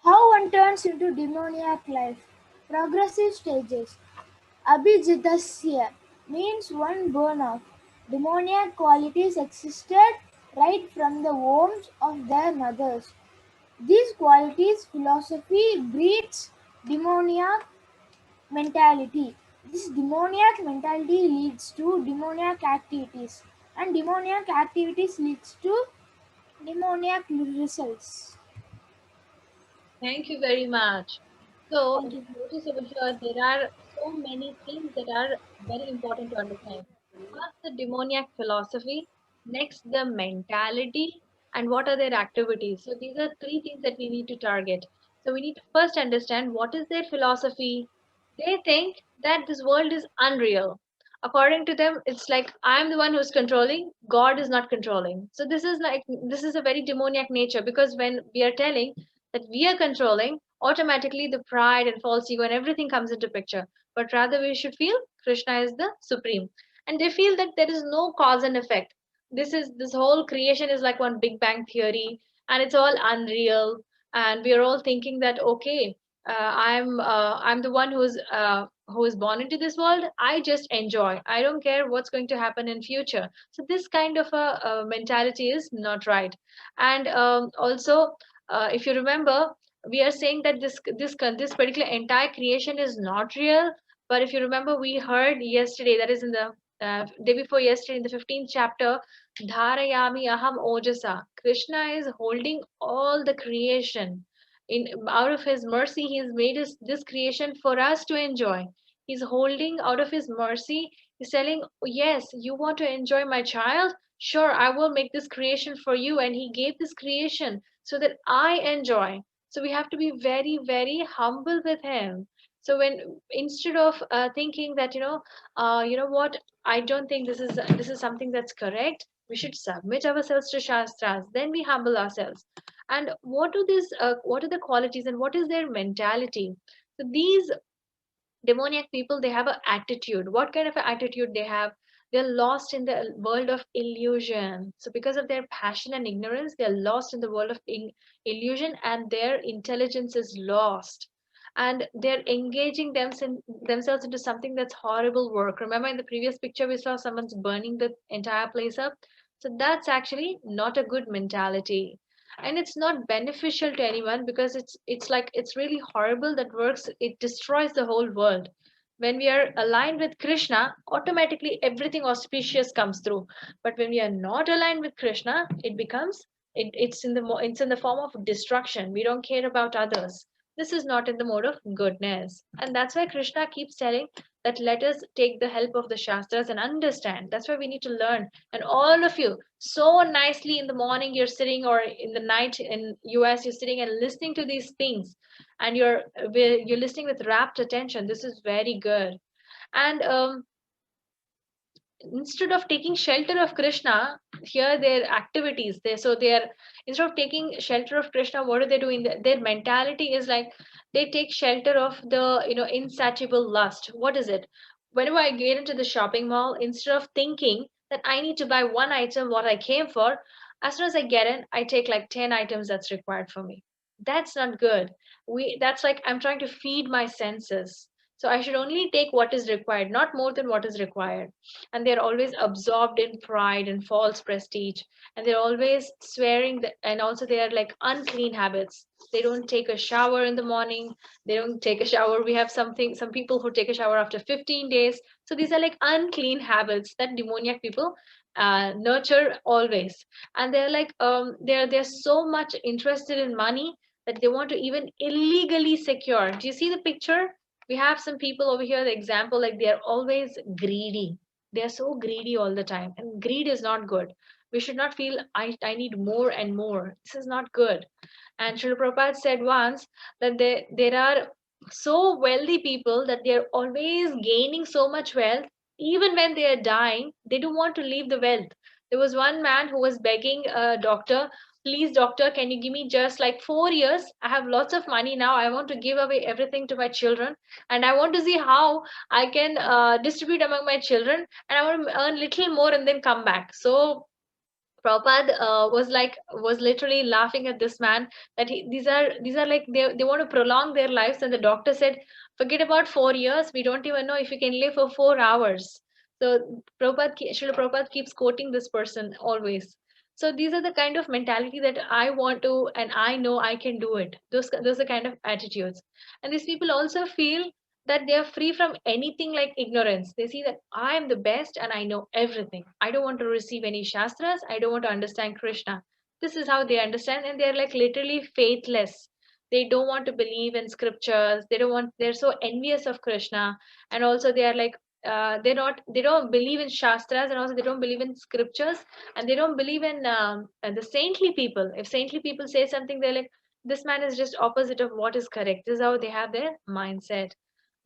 How one turns into demoniac life. Progressive stages. Abhijidasya means one born of. Demoniac qualities existed right from the wombs of their mothers. These qualities philosophy breeds demoniac mentality. This demoniac mentality leads to demoniac activities, and demoniac activities leads to demoniac results. Thank you very much. So, Thank if you. you notice over here, there are so many things that are very important to understand. First, the demoniac philosophy, next, the mentality, and what are their activities. So, these are three things that we need to target. So, we need to first understand what is their philosophy. They think that this world is unreal. According to them, it's like I'm the one who's controlling, God is not controlling. So, this is a very demoniac nature, because when we are telling that we are controlling, automatically the pride and false ego and everything comes into picture. But rather we should feel Krishna is the supreme. And they feel that there is no cause and effect. This whole creation is like one big bang theory, and it's all unreal. And we are all thinking that okay, I'm the one who is born into this world. I just enjoy. I don't care what's going to happen in future. So this kind of a mentality is not right. And also, if you remember, we are saying that this particular entire creation is not real. But if you remember, we heard yesterday, that is in the day before yesterday, in the 15th chapter, Dharayami Aham Ojasa. Krishna is holding all the creation. In out of his mercy, he has made this creation for us to enjoy. He's holding out of his mercy. He's telling, yes, you want to enjoy my child? Sure, I will make this creation for you. And he gave this creation so that I enjoy. So we have to be very, very humble with him. So when instead of thinking that you know what, I don't think this is something that's correct. We should submit ourselves to shastras. Then we humble ourselves. And what are the qualities and what is their mentality? So these demoniac people, they have an attitude. What kind of an attitude they have? They're lost in the world of illusion. So because of their passion and ignorance, they're lost in the world of illusion, and their intelligence is lost, and they're engaging themselves into something that's horrible work. Remember, in the previous picture we saw someone's burning the entire place up. So that's actually not a good mentality, and it's not beneficial to anyone, because it's really horrible that works. It destroys the whole world. When we are aligned with Krishna, automatically everything auspicious comes through. But when we are not aligned with Krishna, it's in the form of destruction. We don't care about others. This is not in the mode of goodness. And that's why Krishna keeps telling that let us take the help of the Shastras and understand. That's why we need to learn. And all of you, so nicely in the morning you're sitting, or in the night in US you're sitting and listening to these things, and you're listening with rapt attention. This is very good. And instead of taking shelter of Krishna, here their activities, they're instead of taking shelter of Krishna, what are they doing? Their mentality is like they take shelter of the insatiable lust. What is it? Whenever I get into the shopping mall, instead of thinking that I need to buy one item what I came for, as soon as I get in, I take like 10 items that's required for me. That's not good. That's like I'm trying to feed my senses. So I should only take what is required, not more than what is required. And they're always absorbed in pride and false prestige, and they're always swearing that, and also they are like unclean habits. They don't take a shower in the morning. They don't take a shower. We have some people who take a shower after 15 days. So these are like unclean habits that demoniac people nurture always. And they're like they're so much interested in money that they want to even illegally secure. Do you see the picture? We have some people over here, the example, like they're always greedy. They're so greedy all the time, and greed is not good. We should not feel I need more and more. This is not good. And Srila Prabhupada said once that there are so wealthy people that they're always gaining so much wealth. Even when they are dying, they don't want to leave the wealth. There was one man who was begging a doctor, please, doctor, can you give me just like 4 years? I have lots of money now. I want to give away everything to my children, and I want to see how I can distribute among my children, and I want to earn little more and then come back. So Prabhupada was literally laughing at this man that these are like they want to prolong their lives, and the doctor said, forget about 4 years. We don't even know if you can live for 4 hours. So Srila Prabhupada keeps quoting this person always. So these are the kind of mentality that I want to, and I know I can do it. Those are the kind of attitudes, and these people also feel that they are free from anything like ignorance. They see that I am the best and I know everything. I don't want to receive any shastras. I don't want to understand Krishna. This is how they understand, and they're like literally faithless. They don't want to believe in scriptures. They're so envious of Krishna, and also they are like they don't believe in shastras, and also they don't believe in scriptures, and they don't believe in the saintly people. If saintly people say something, they're like, this man is just opposite of what is correct. This is how they have their mindset.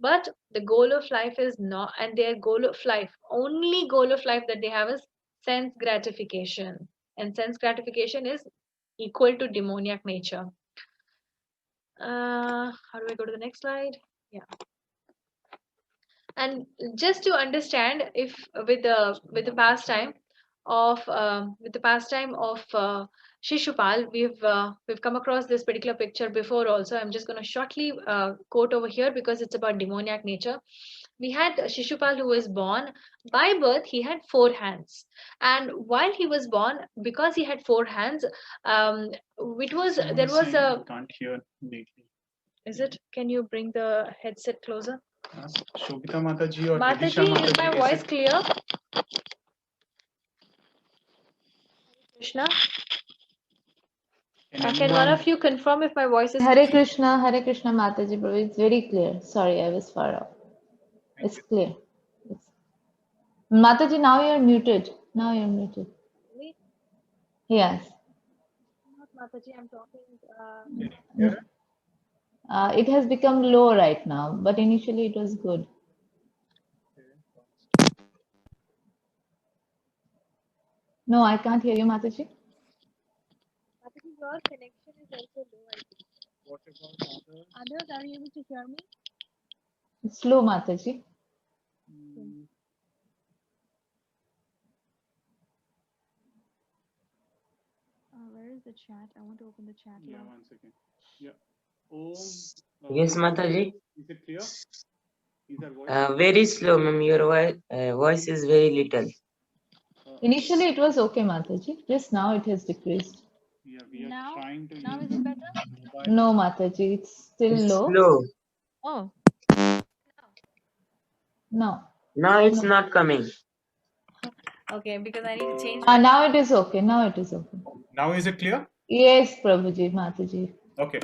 But the goal of life is not, and their goal of life, only goal of life that they have is sense gratification, and sense gratification is equal to demoniac nature. How do I go to the next slide? Yeah. And just to understand, if with the pastime of Shishupal, we've come across this particular picture before also. I'm just going to shortly quote over here because it's about demoniac nature. We had Shishupal who was born. By birth, he had 4 hands, and while he was born, because he had 4 hands, there was a. Can't hear lately. Is it? Can you bring the headset closer? Shobita Mataji or Mataji, Vidisha is my Mataji, voice clear? Krishna? Can one of you confirm if my voice is Hare Krishna Mataji Prabhu. It's very clear. Sorry, I was far off. It's clear. Mataji, now you're muted. Now you're muted. Me? Yes. Not Mataji, I'm talking. It has become low right now, but initially it was good. No, I can't hear you, Mataji. Mataji, your connection is also low, I think. What about others? Others, are you able to hear me? It's slow, Mataji. Where is the chat? I want to open the chat now. 1 second. Yeah. Yes, Mataji. Is it clear? Is that voice? Very slow, ma'am. Your voice is very little. Initially it was okay, Mataji. Just now it has decreased. Yeah, we are trying to. Now is it better? No, Mataji, it's still low. Slow. Oh. No. Now it's not coming. Okay, because I need to change. Now it is okay. Now it is okay. Now is it clear? Yes, Prabhuji, Mataji. Okay.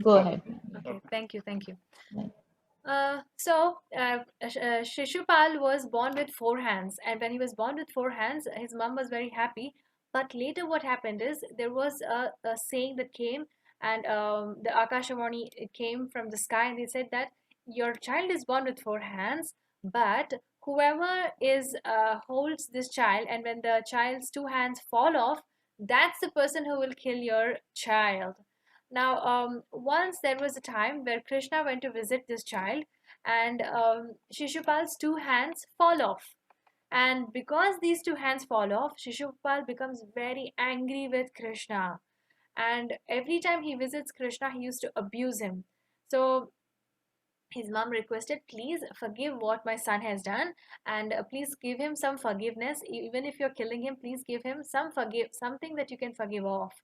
Go ahead. Okay, thank you. Right. Shishupal was born with 4 hands, and when he was born with 4 hands, his mom was very happy. But later, what happened is there was a saying that came, and the Akashavani, it came from the sky, and they said that your child is born with 4 hands, but whoever holds this child, and when the child's 2 hands fall off, that's the person who will kill your child. Now, once there was a time where Krishna went to visit this child, and Shishupal's 2 hands fall off. And because these 2 hands fall off, Shishupal becomes very angry with Krishna. And every time he visits Krishna, he used to abuse him. So his mom requested, please forgive what my son has done, and please give him some forgiveness. Even if you're killing him, please give him something that you can forgive off.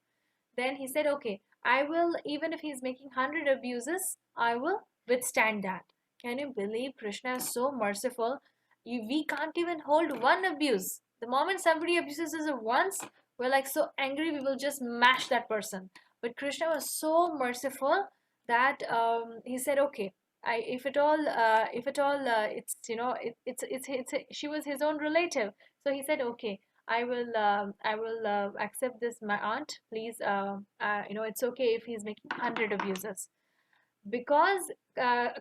Then he said, okay, I will, even if he's making 100 abuses, I will withstand that. Can you believe Krishna is so merciful? We can't even hold 1 abuse. The moment somebody abuses us once, we're like so angry, we will just mash that person. But Krishna was so merciful that he said, okay, if at all, it's, she was his own relative. So he said, okay, I will accept this, my aunt. Please, it's okay if he's making 100 abuses. Because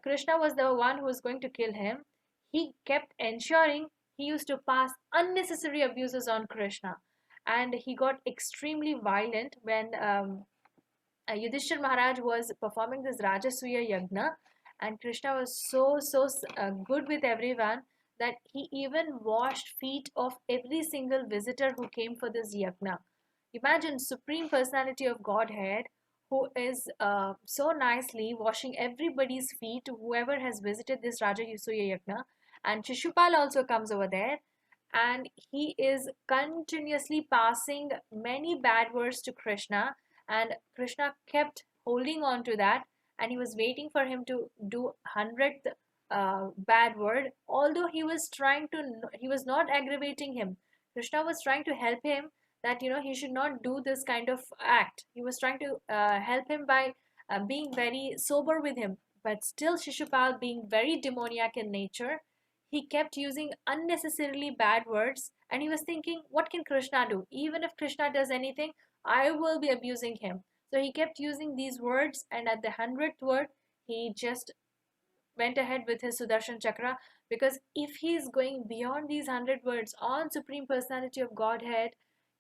Krishna was the one who was going to kill him, he kept ensuring he used to pass unnecessary abuses on Krishna. And he got extremely violent when Yudhishthir Maharaj was performing this Rajasuya Yagna, and Krishna was so good with everyone that he even washed feet of every single visitor who came for this yagna. Imagine Supreme Personality of Godhead who is so nicely washing everybody's feet, whoever has visited this Rajasuya Yagna. And Shishupal also comes over there, and he is continuously passing many bad words to Krishna, and Krishna kept holding on to that, and he was waiting for him to do 100th bad word, although he was not aggravating him. Krishna was trying to help him that he should not do this kind of act. He was trying to help him by being very sober with him. But still, Shishupal, being very demoniac in nature, he kept using unnecessarily bad words, and he was thinking, what can Krishna do? Even if Krishna does anything, I will be abusing him. So he kept using these words, and at the 100th word, he just went ahead with his Sudarshan Chakra, because if he's going beyond these 100 words on Supreme Personality of Godhead,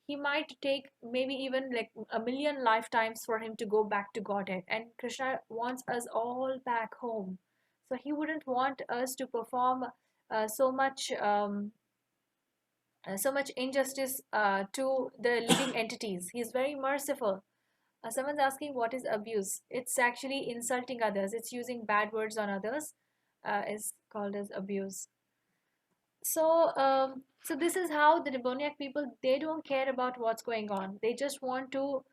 he might take maybe even like a million lifetimes for him to go back to Godhead. And Krishna wants us all back home. So he wouldn't want us to perform so much injustice to the living entities. He's very merciful. Someone's asking what is abuse. It's actually insulting others. It's using bad words on others. Is called as abuse. So this is how the demoniac people, they don't care about what's going on. They just want to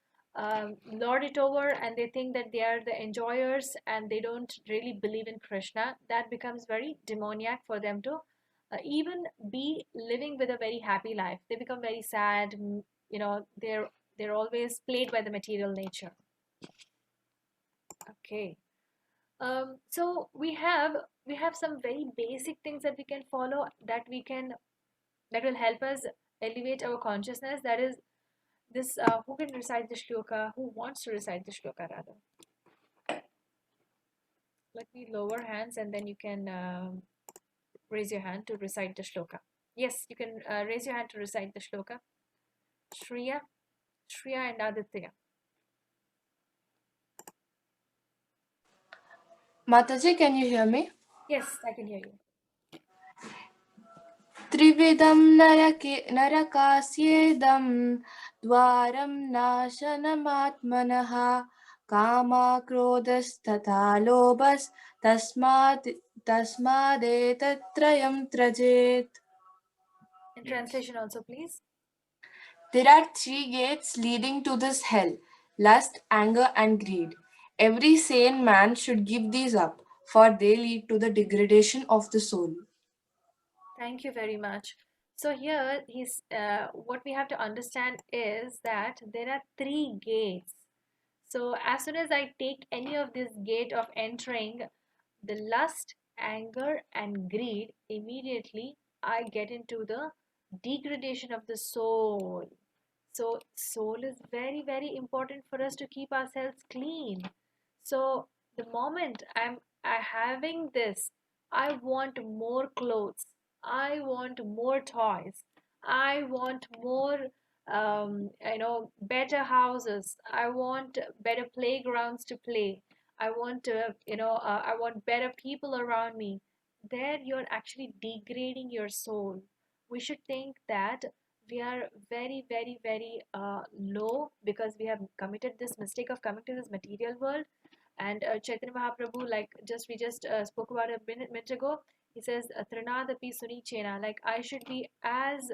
lord it over, and they think that they are the enjoyers, and they don't really believe in Krishna. That becomes very demoniac for them to even be living with a very happy life. They become very sad. They're always played by the material nature. Okay. So we have some very basic things that we can follow, that will help us elevate our consciousness. That is this. Who can recite the shloka? Who wants to recite the shloka rather? Let me lower hands, and then you can raise your hand to recite the shloka. Yes, you can raise your hand to recite the shloka. Shriya, and Aditya. Mataji, can you hear me? Yes, I can hear you. त्रिविधं नरकास्येदं द्वारं नाशनमात्मनः कामक्रोधस्तथा लोभस्तस्मादेतत्त्रयं त्यजेत्. In translation also, please. There are 3 gates leading to this hell: lust, anger, and greed. Every sane man should give these up, for they lead to the degradation of the soul. Thank you very much. So here, what we have to understand is that there are 3 gates. So as soon as I take any of this gate of entering, the lust, anger, and greed, immediately I get into the degradation of the soul. So soul is very, very important for us to keep ourselves clean. So the moment I'm having this, I want more clothes, I want more toys, I want more better houses, I want better playgrounds to play, I want I want better people around me. There you're actually degrading your soul. We should think that we are very, very, very low, because we have committed this mistake of coming to this material world. And Chaitanya Mahaprabhu, like we just spoke about a minute ago, he says Trinadapi Suni Chena, like I should be as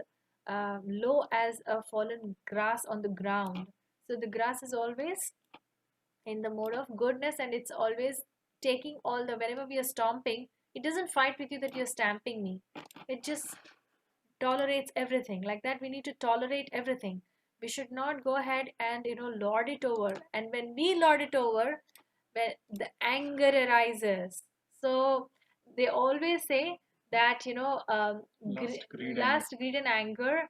low as a fallen grass on the ground. So the grass is always in the mode of goodness, and it's always taking all the, whenever we are stomping, it doesn't fight with you that you're stamping me. It just tolerates everything. Like that, we need to tolerate everything. We should not go ahead and lord it over. And when we lord it over, when the anger arises, so they always say that lust, greed, and anger,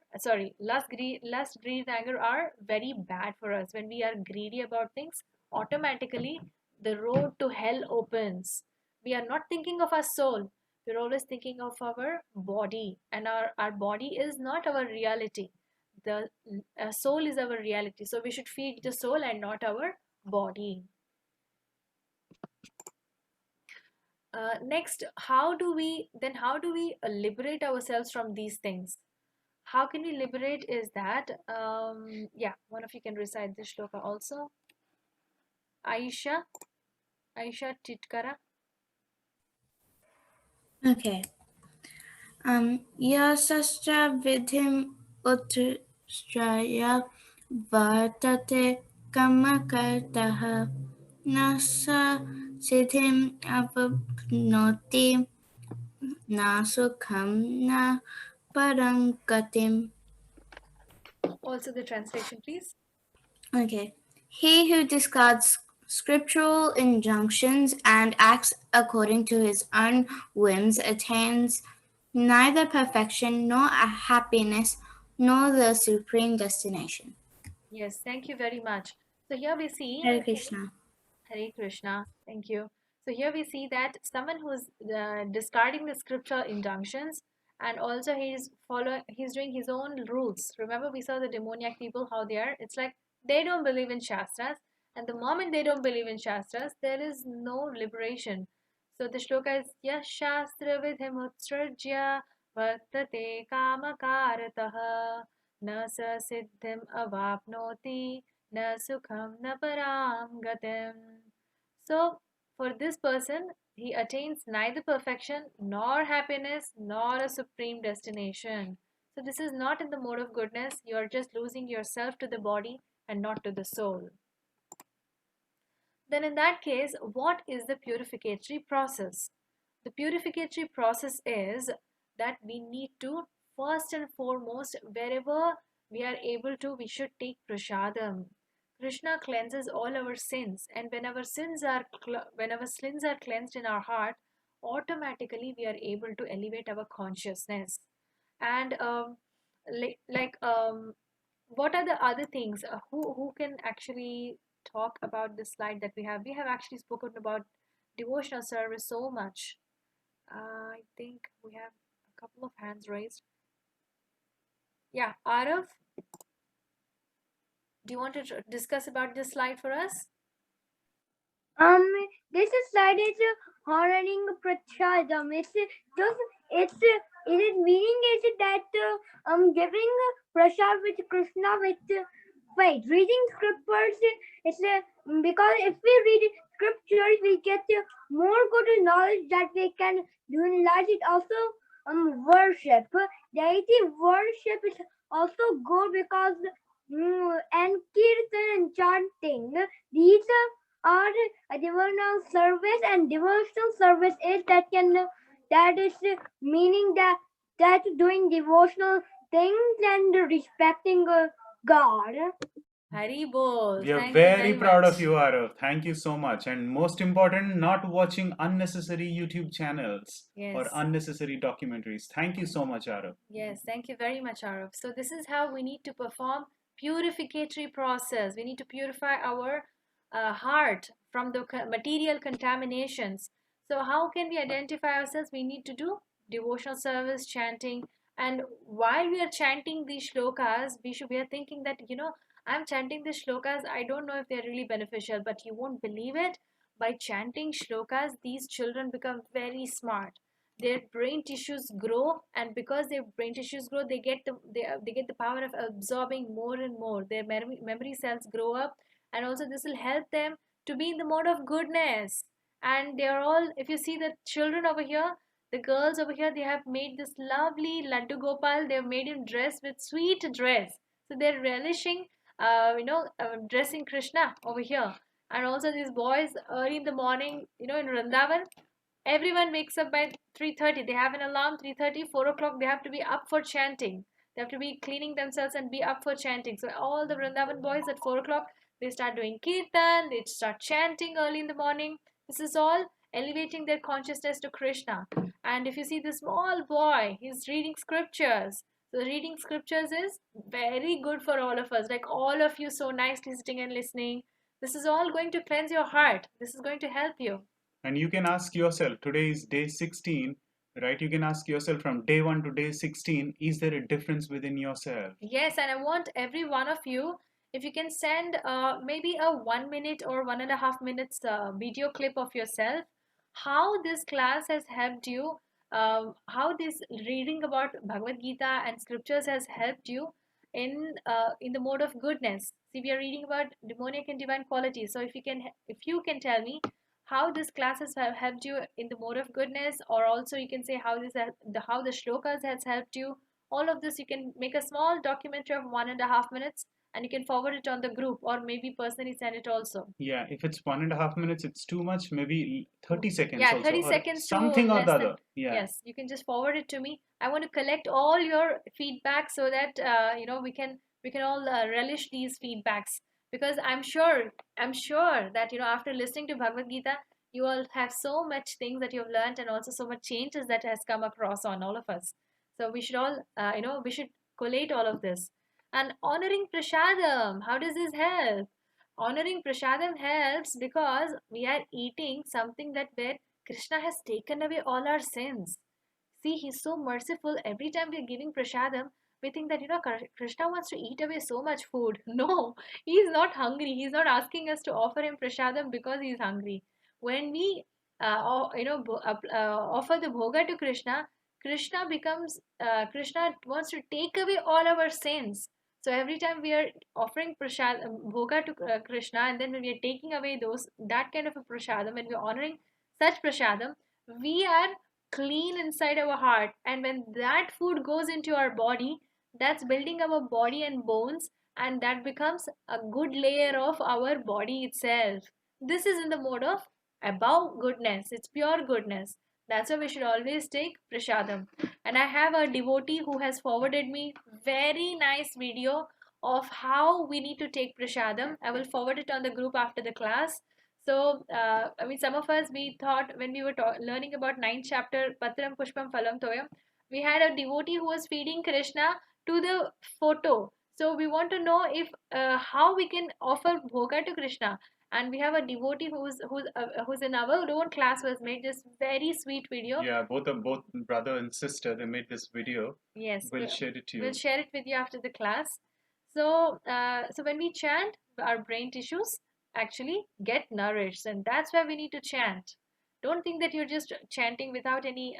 lust, greed, and anger are very bad for us. When we are greedy about things, automatically the road to hell opens. We are not thinking of our soul, we're always thinking of our body, and our body is not our reality. The soul is our reality, so we should feed the soul and not our body. Next, how do we liberate ourselves from these things? How can we liberate is that yeah, one of you can recite this shloka also. Aisha Titkara. Okay. Yasascha vidhim utraya vartate kamakartaha nasa siddhim avapnoti na sukham na param gatim. Also the translation, please. Okay. He who discards scriptural injunctions and acts according to his own whims attains neither perfection nor happiness nor the supreme destination. Yes, thank you very much. So here we see Hare Krishna. Hare Krishna. Thank you. So here we see that someone who's discarding the scriptural injunctions, and also he's doing his own rules. Remember we saw the demoniac people, how they are. It's like they don't believe in Shastras, and the moment they don't believe in Shastras, there is no liberation. So the shloka is Yash Shastra Vidhim Utsrajya Vartate Kamakaratah Na Sa Siddhim Avapnoti Na Sukham Na Param Gatim. So, for this person, he attains neither perfection nor happiness nor a supreme destination. So, this is not in the mode of goodness. You are just losing yourself to the body and not to the soul. Then, in that case, what is the purificatory process? The purificatory process is that we need to, first and foremost, wherever we are able to, we should take prasadam. Krishna cleanses all our sins, and when our sins are cleansed in our heart, automatically we are able to elevate our consciousness. And what are the other things? Who can actually talk about this slide that we have? We have actually spoken about devotional service so much. I think we have a couple of hands raised. Yeah, Arav, do you want to discuss about this slide for us? This slide is honoring Prachadam. It is meaning is that giving prasad with Krishna with faith. Reading scriptures is because if we read scriptures, we get more good knowledge that we can do in life. It also worship. Deity worship is also good because and kirtan and chanting. These are a devotional service, and devotional service is that is meaning that doing devotional things and respecting God. Hari Bol. We are Thank very you proud much. of you, Arav. Thank you so much. And most important, not watching unnecessary YouTube channels or unnecessary documentaries. Thank you so much, Arav. Yes, thank you very much, Arav. So this is how we need to perform purificatory process. We need to purify our heart from the material contaminations. So how can we identify ourselves? We need to do devotional service, chanting, and while we are chanting these shlokas, we are thinking that I'm chanting these shlokas. I don't know if they're really beneficial, but you won't believe it. By chanting shlokas, these children become very smart. Their brain tissues grow, and because their brain tissues grow, they get the power of absorbing more and more. Their memory cells grow up, and also this will help them to be in the mode of goodness. And they are all, if you see the children over here, the girls over here, they have made this lovely laddu gopal. They have made him dress with sweet dress, so they're relishing dressing Krishna over here. And also these boys, early in the morning, in Vrindavan, everyone wakes up by 3:30. They have an alarm, 3:30, 4 o'clock, they have to be up for chanting. They have to be cleaning themselves and be up for chanting. So all the Vrindavan boys at 4 o'clock, they start doing kirtan, they start chanting early in the morning. This is all elevating their consciousness to Krishna. And if you see the small boy, he's reading scriptures. So reading scriptures is very good for all of us. Like all of you so nicely sitting and listening. This is all going to cleanse your heart. This is going to help you. And you can ask yourself, today is day 16, right? You can ask yourself from day 1 to day 16, is there a difference within yourself? Yes, and I want every one of you, if you can send maybe a 1 minute or 1.5 minutes video clip of yourself, how this class has helped you, how this reading about Bhagavad Gita and scriptures has helped you in the mode of goodness. See, we are reading about demoniac and divine qualities. So if you can tell me how this classes have helped you in the mode of goodness, or also you can say how the shlokas has helped you. All of this, you can make a small documentary of 1.5 minutes and you can forward it on the group or maybe personally send it also. Yeah, if it's 1.5 minutes, it's too much. Maybe 30 seconds Yeah, also, 30 or seconds to something or less the than. other. Yeah. Yes, you can just forward it to me. I want to collect all your feedback so that we can all relish these feedbacks, because I'm sure that after listening to Bhagavad Gita, you all have so much things that you've learned, and also so much changes that has come across on all of us. So we should all we should collate all of this. And honoring prasadam, how does this help? Honoring prasadam helps because we are eating something that where Krishna has taken away all our sins. See, he's so merciful. Every time we're giving prasadam, we think that Krishna wants to eat away so much food. No, he's not hungry. He's not asking us to offer him prasadam because he's hungry. When we offer the bhoga to Krishna, Krishna wants to take away all our sins. So every time we are offering bhoga to Krishna, and then when we are taking away that kind of a prasadam, when we are honoring such prasadam, we are clean inside our heart, and when that food goes into our body, that's building our body and bones, and that becomes a good layer of our body itself. This is in the mode of above goodness. It's pure goodness. That's why we should always take prasadam. And I have a devotee who has forwarded me very nice video of how we need to take prasadam. I will forward it on the group after the class. So, I mean, some of us, we thought when we were learning about ninth chapter, Patram Pushpam Phalam Toyam, we had a devotee who was feeding Krishna to the photo. So we want to know if how we can offer bhoga to Krishna. And we have a devotee who's in our own class, who has made this very sweet video. Yeah, both brother and sister, they made this video. Yes, We'll share it to you. we'll share it with you after the class. So, so when we chant, our brain tissues actually get nourished, and that's why we need to chant. Don't think that you're just chanting without any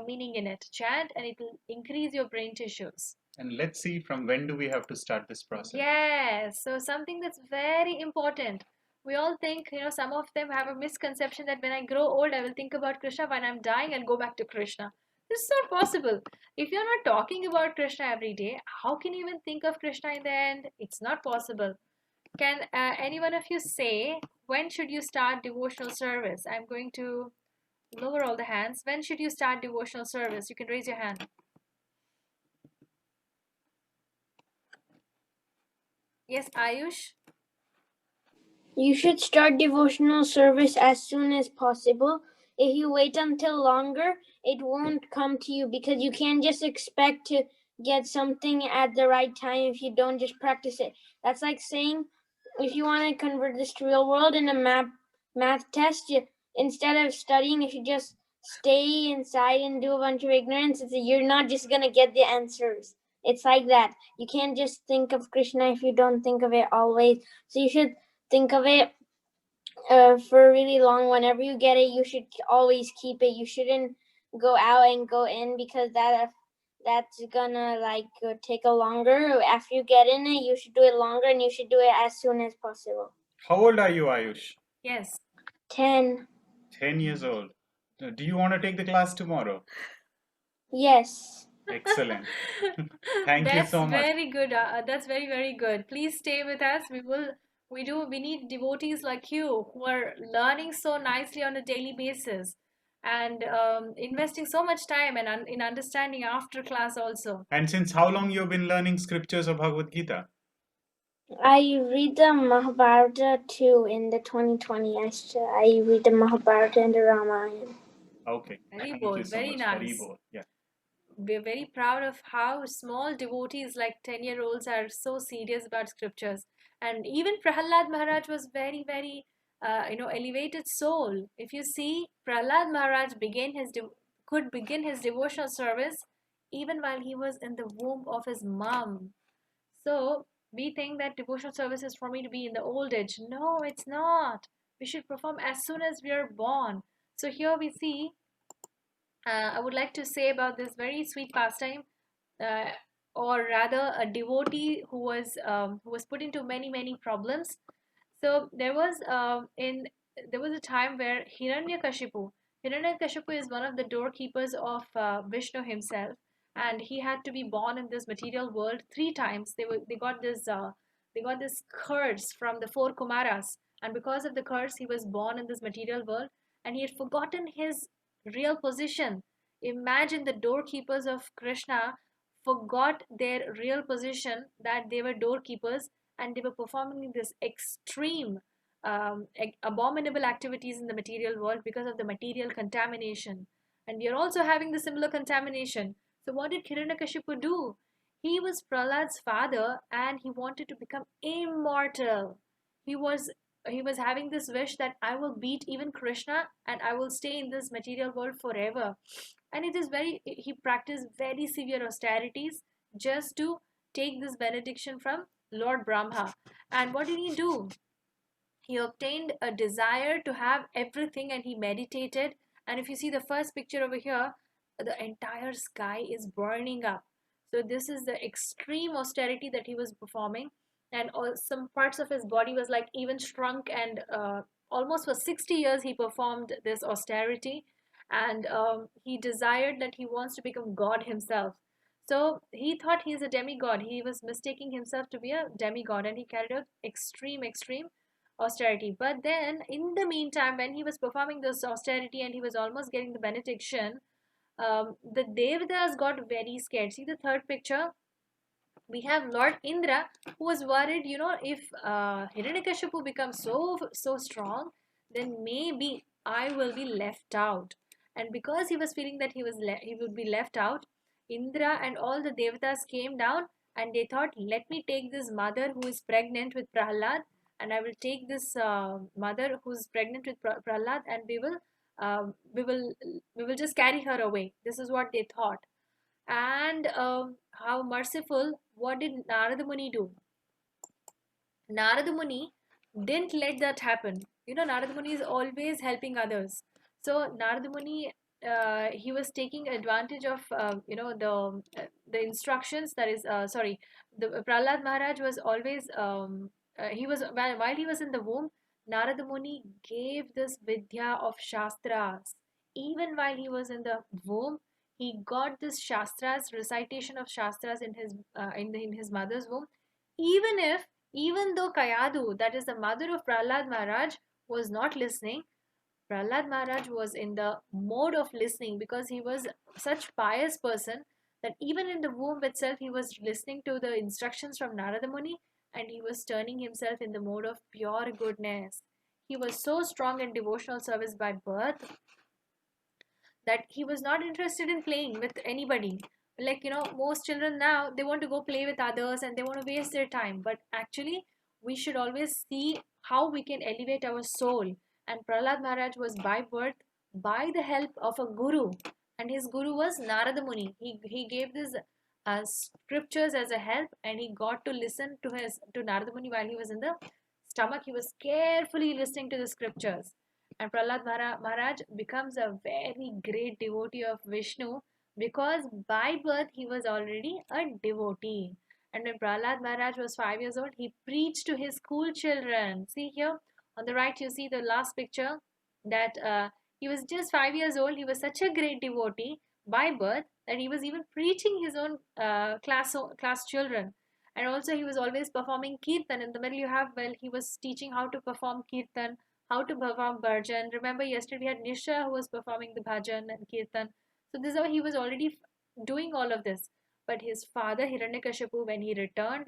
meaning in it. Chant, and it will increase your brain tissues. And let's see, from when do we have to start this process? Yes, so something that's very important. We all think, some of them have a misconception that when I grow old, I will think about Krishna. When I'm dying, I'll go back to Krishna. This is not possible. If you're not talking about Krishna every day, how can you even think of Krishna in the end? It's not possible. Can any one of you say, when should you start devotional service? I'm going to lower all the hands. When should you start devotional service? You can raise your hand. Yes, Ayush? You should start devotional service as soon as possible. If you wait until longer, it won't come to you, because you can't just expect to get something at the right time if you don't just practice it. That's like saying, if you want to convert this to real world in a math test, instead of studying, if you just stay inside and do a bunch of ignorance, you're not just going to get the answers. It's like that. You can't just think of Krishna if you don't think of it always. So you should think of it for really long. Whenever you get it, you should always keep it. You shouldn't go out and go in, because that's gonna take a longer. After you get in it, you should do it longer, and you should do it as soon as possible. How old are you, Ayush? Yes. 10. 10 years old. Do you want to take the class tomorrow? Yes. Excellent. Thank you so much. That's very good. That's very, very good. Please stay with us. We need devotees like you who are learning so nicely on a daily basis, and investing so much time and in understanding after class also. And since how long you've been learning scriptures of Bhagavad Gita? I read the Mahabharata too in the 2020. I read the Mahabharata and the Ramayana. Okay. Very Thank bold, you so very much. nice. Very bold. Yeah. We're very proud of how small devotees like 10-year-olds are so serious about scriptures. And even Prahalad Maharaj was very, very, elevated soul. If you see, Prahalad Maharaj could begin his devotional service even while he was in the womb of his mom. So we think that devotional service is for me to be in the old age. No, it's not. We should perform as soon as we are born. So here we see, I would like to say about this very sweet pastime, uh, or rather, a devotee who was put into many many problems. So there was a time where Hiranyakashipu is one of the doorkeepers of Vishnu himself, and he had to be born in this material world three times. They got this they got this curse from the four Kumaras, and because of the curse, he was born in this material world, and he had forgotten his real position. Imagine the doorkeepers of Krishna forgot their real position, that they were doorkeepers, and they were performing this extreme abominable activities in the material world because of the material contamination. And we are also having the similar contamination. So what did Hiranyakashipu do? He was Prahlad's father, and he wanted to become immortal. He was he was having this wish that I will beat even Krishna and I will stay in this material world forever. And it is very he practiced very severe austerities just to take this benediction from Lord Brahma. And what did he do? He obtained a desire to have everything, and he meditated. And if you see the first picture over here, the entire sky is burning up. So this is the extreme austerity that he was performing, and some parts of his body was like even shrunk, and almost for 60 years he performed this austerity. And he desired that he wants to become God himself. So he thought he's a demigod. He was mistaking himself to be a demigod, and he carried out extreme austerity. But then, in the meantime, when he was performing this austerity and he was almost getting the benediction, the Devatas got very scared. See the third picture? We have Lord Indra, who was worried, if Hiranyakashipu becomes so strong, then maybe I will be left out. And because he was feeling that he would be left out, Indra and all the Devatas came down, and they thought, let me take this mother who is pregnant with Prahlad, and I will take this mother who is pregnant with Prahlad, and uh, we will we will just carry her away. This is what they thought. And how merciful, what did Narada Muni do? Narada Muni didn't let that happen. Narada Muni is always helping others. So Narada Muni, he was taking advantage of the instructions. That is, sorry, the Prahlad Maharaj was always he was while he was in the womb. Narada Muni gave this vidya of shastras. Even while he was in the womb, he got this shastras, recitation of shastras in his mother's womb. Even though Kayadu, that is the mother of Prahlad Maharaj, was not listening, Prahlad Maharaj was in the mode of listening, because he was such pious person that even in the womb itself he was listening to the instructions from Narada Muni, and he was turning himself in the mode of pure goodness. He was so strong in devotional service by birth that he was not interested in playing with anybody. Like, most children now, they want to go play with others and they want to waste their time. But actually, we should always see how we can elevate our soul. And Prahlad Maharaj was by birth by the help of a guru. And his guru was Narada Muni. He gave this scriptures as a help, and he got to listen to Narada Muni while he was in the stomach. He was carefully listening to the scriptures. And Prahlad Maharaj becomes a very great devotee of Vishnu, because by birth he was already a devotee. And when Prahlad Maharaj was 5 years old, he preached to his school children. See here on the right, you see the last picture, that he was just 5 years old. He was such a great devotee by birth that he was even preaching his own class children. And also he was always performing kirtan. In the middle you have, well, he was teaching how to perform kirtan, how to perform bhajan. Remember, yesterday we had Nisha who was performing the bhajan and kirtan. So this is how he was already doing all of this. But his father Hiranyakashipu, when he returned,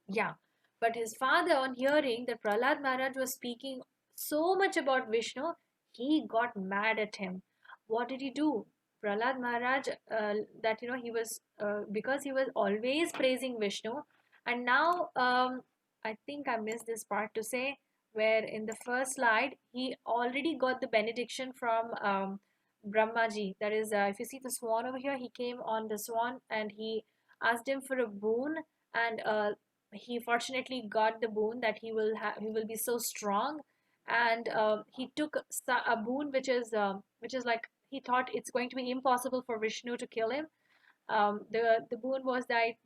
yeah, but his father, on hearing that Prahlad Maharaj was speaking so much about Vishnu, he got mad at him. What did he do? Prahlad Maharaj, that he was because he was always praising Vishnu, and now I think I missed this part to say, where in the first slide he already got the benediction from Brahmaji. That is, if you see the swan over here, he came on the swan and he asked him for a boon, and he fortunately got the boon that he will be so strong. And he took a boon which is like, he thought it's going to be impossible for Vishnu to kill him. The boon was that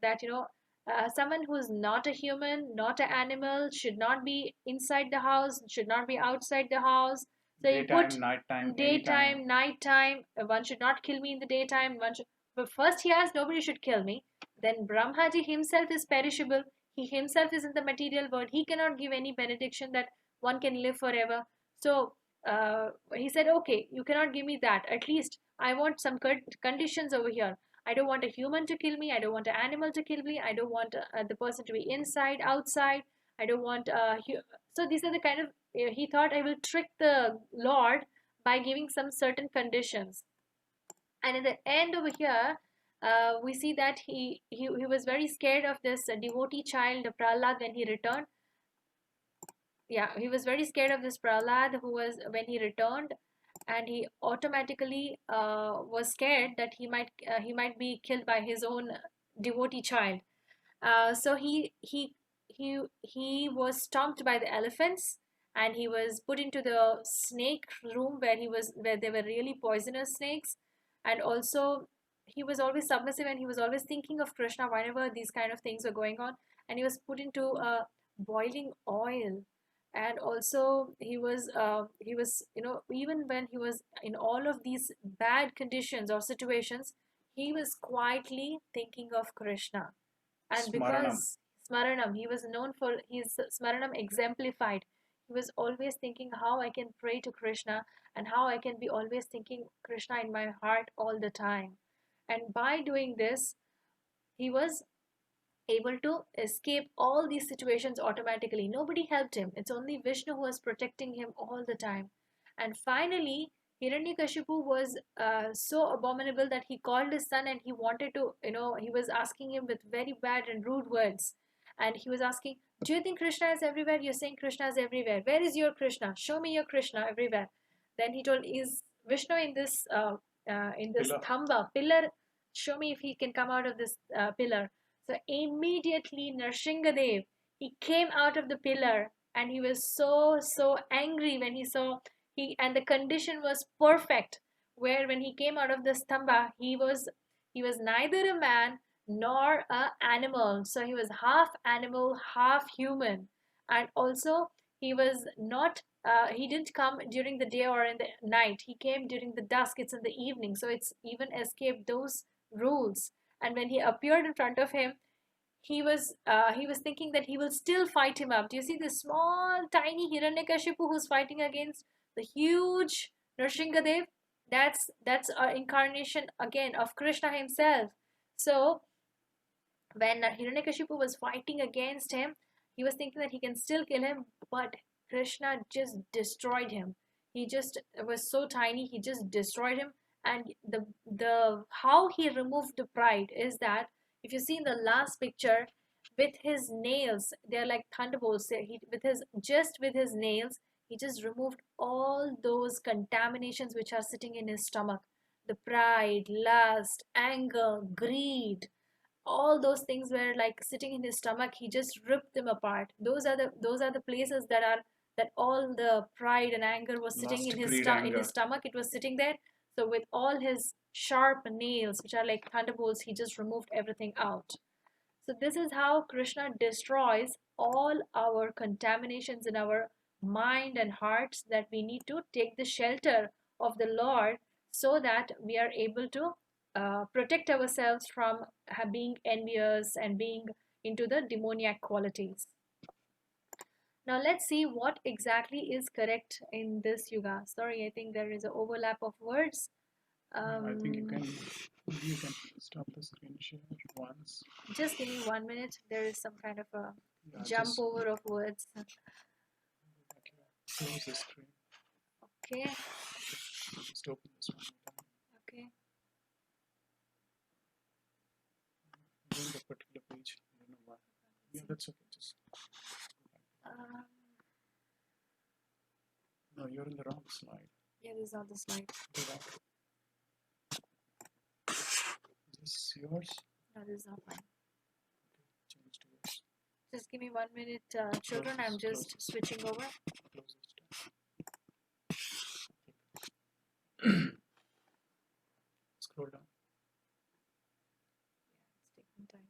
someone who's not a human, not an animal, should not be inside the house, should not be outside the house. So you put Nighttime, daytime, nighttime. One should not kill me in the daytime. But first he asked, nobody should kill me. then Brahmaji himself is perishable. He himself is in the material world. He cannot give any benediction that one can live forever. So he said, okay, you cannot give me that. At least I want some conditions over here. I don't want a human to kill me. I don't want an animal to kill me. I don't want the person to be inside, outside. I don't want. So these are the kind of. He thought, I will trick the Lord by giving some certain conditions. And in the end over here, we see that he was very scared of this devotee child Prahlad when he returned. Yeah, he was very scared of this Prahlad who was when he returned, and he automatically was scared that he might be killed by his own devotee child. So he was stomped by the elephants, and he was put into the snake room where there were really poisonous snakes. And also he was always submissive, and he was always thinking of Krishna whenever these kind of things were going on. And he was put into boiling oil. And also he was even when he was in all of these bad conditions or situations, he was quietly thinking of Krishna. And Smaranam. because Smaranam, he was known for his Smaranam exemplified. He was always thinking how I can pray to Krishna, and how I can be always thinking Krishna in my heart all the time. And by doing this, he was able to escape all these situations automatically. Nobody helped him. It's only Vishnu who was protecting him all the time. And finally, Hiranyakashipu was so abominable that he called his son, and he wanted to, he was asking him with very bad and rude words. And he was asking, do you think Krishna is everywhere? You're saying Krishna is everywhere. Where is your Krishna? Show me your Krishna everywhere. Then he told, is Vishnu in this Pillar. thamba pillar? Show me if he can come out of this pillar. So immediately Narsinghadev, he came out of the pillar, and he was so angry when he saw and the condition was perfect, where when he came out of the stamba, he was neither a man nor a animal. So he was half animal, half human. And also he was not he didn't come during the day or in the night. He came during the dusk. It's in the evening. So it's even escaped those rules. And when he appeared in front of him, he was thinking that he will still fight him up. Do you see this small tiny Hiranyakashipu who's fighting against the huge Nrsingadev? That's an incarnation again of Krishna himself. So when Hiranyakashipu was fighting against him, he was thinking that he can still kill him, but Krishna just destroyed him. He just was so tiny, he just destroyed him. And the how he removed the pride is that, if you see in the last picture, with his nails, they're like thunderbolts. With his nails, he just removed all those contaminations which are sitting in his stomach. The pride, lust, anger, greed, all those things were like sitting in his stomach. He just ripped them apart. Those are the places that all the pride and anger was sitting Lust, in his greed, in anger. his stomach. It was sitting there. So with all his sharp nails, which are like thunderbolts, he just removed everything out. So this is how Krishna destroys all our contaminations in our mind and hearts, that we need to take the shelter of the Lord, so that we are able to protect ourselves from being envious and being into the demoniac qualities. Now let's see what exactly is correct in this yuga. Sorry, I think there is an overlap of words. I think you can stop the screen share once. Just give me 1 minute. There is some kind of a Just jump over of words. close the screen. Okay. Just open this one more time. Okay. Go to the particular page. I don't know why. Yeah, that's okay. Just no, you're in the wrong slide. Yeah, this is not the slide. Go back. Is this yours? No, this is not mine. Change to yours. Just give me 1 minute, children. I'm just switching over. Close this tab. Scroll down. Yeah, it's taking time.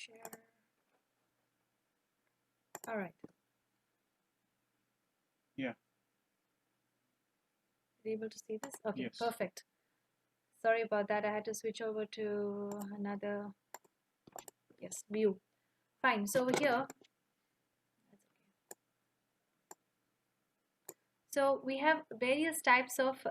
share. All right. Yeah. Are you able to see this? Okay, Yes. perfect. Sorry about that. I had to switch over to another, yes, view. Fine. So over here, so we have various types of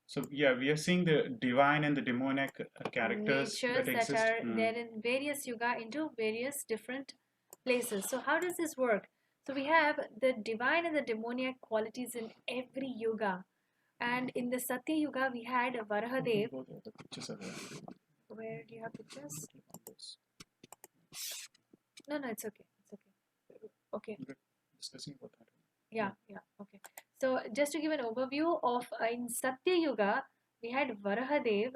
So yeah, we are seeing the divine and the demoniac characters natures that that exist. are there in various yuga into various different places. So how does this work? So we have the divine and the demoniac qualities in every yuga. And in the Satya Yuga, we had Varahadev. Where do you have pictures? No, it's okay. It's okay. Okay. Discussing about that. Yeah. Okay. So just to give an overview of in Satya Yuga, we had Varahadev,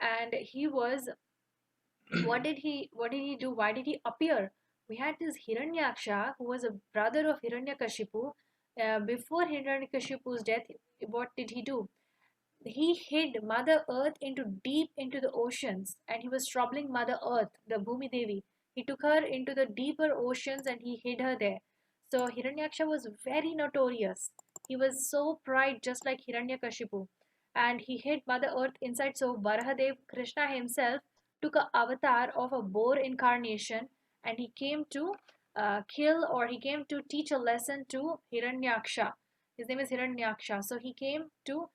and he was what did he do? Why did he appear? We had this Hiranyaksha, who was a brother of Hiranyakashipu. Before Hiranyakashipu's death, what did he do? He hid Mother Earth into deep into the oceans, and he was troubling Mother Earth, the Bhumi Devi. He took her into the deeper oceans and he hid her there. So Hiranyaksha was very notorious. He was so pride, just like Hiranyakashipu, and he hid Mother Earth inside. So Varahadev, Krishna himself, took a avatar of a boar incarnation, and he came to kill, or he came to teach a lesson to Hiranyaksha. His name is Hiranyaksha. So he came to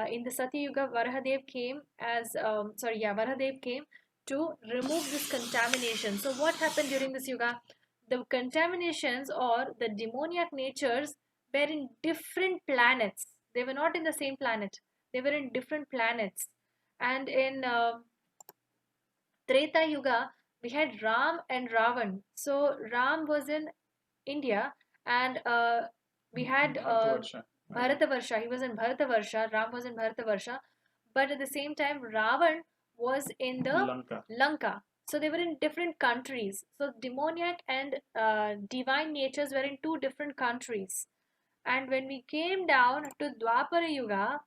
in the Satya Yuga, Varahadev came as Varahadev came to remove this contamination. So what happened during this yuga? The contaminations or the demoniac natures were in different planets. They were not in the same planet. They were in different planets. And in Treta Yuga, we had Ram and Ravan. So Ram was in India, and we had Bharatavarsha. He was in Bharatavarsha. Ram was in Bharatavarsha. But at the same time, Ravan was in the Lanka. So they were in different countries. So demoniac and divine natures were in two different countries. And when we came down to Dwapara Yuga,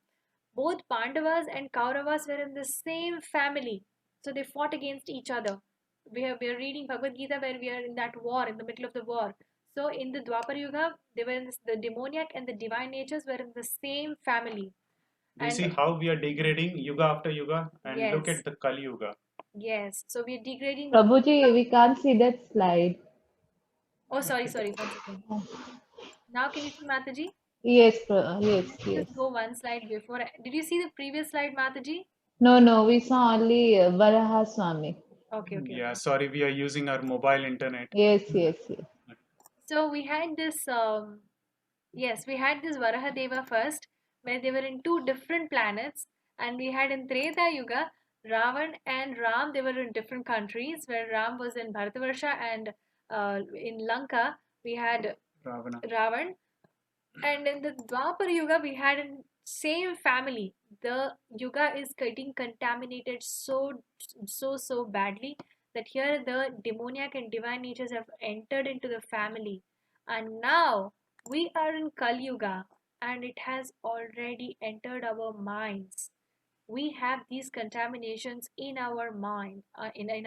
both Pandavas and Kauravas were in the same family. So they fought against each other. We are reading Bhagavad Gita where we are in that war, in the middle of the war. So in the Dwapara Yuga, they were in this, the demoniac and the divine natures were in the same family. Do you see how we are degrading yuga after yuga? And Yes. look at the Kali Yuga. Yes. So we are degrading. Prabhuji, we can't see that slide. Oh, sorry. 1 second. Now can you see Mataji? Yes, yes. Just go one slide before. Did you see the previous slide, Mataji? No, we saw only Varaha Swami. Okay. Yeah, sorry, we are using our mobile internet. Yes. So we had this, yes, we had this Varahadeva first, where they were in two different planets, and we had in Treta Yuga, Ravan and Ram, they were in different countries, where Ram was in Bharatavarsha, and in Lanka, we had Ravan. And in the Dwapar Yuga, we had in same family. The Yuga is getting contaminated so badly that here the demoniac and divine natures have entered into the family. And now we are in Kali Yuga, and it has already entered our minds. We have these contaminations in our mind, in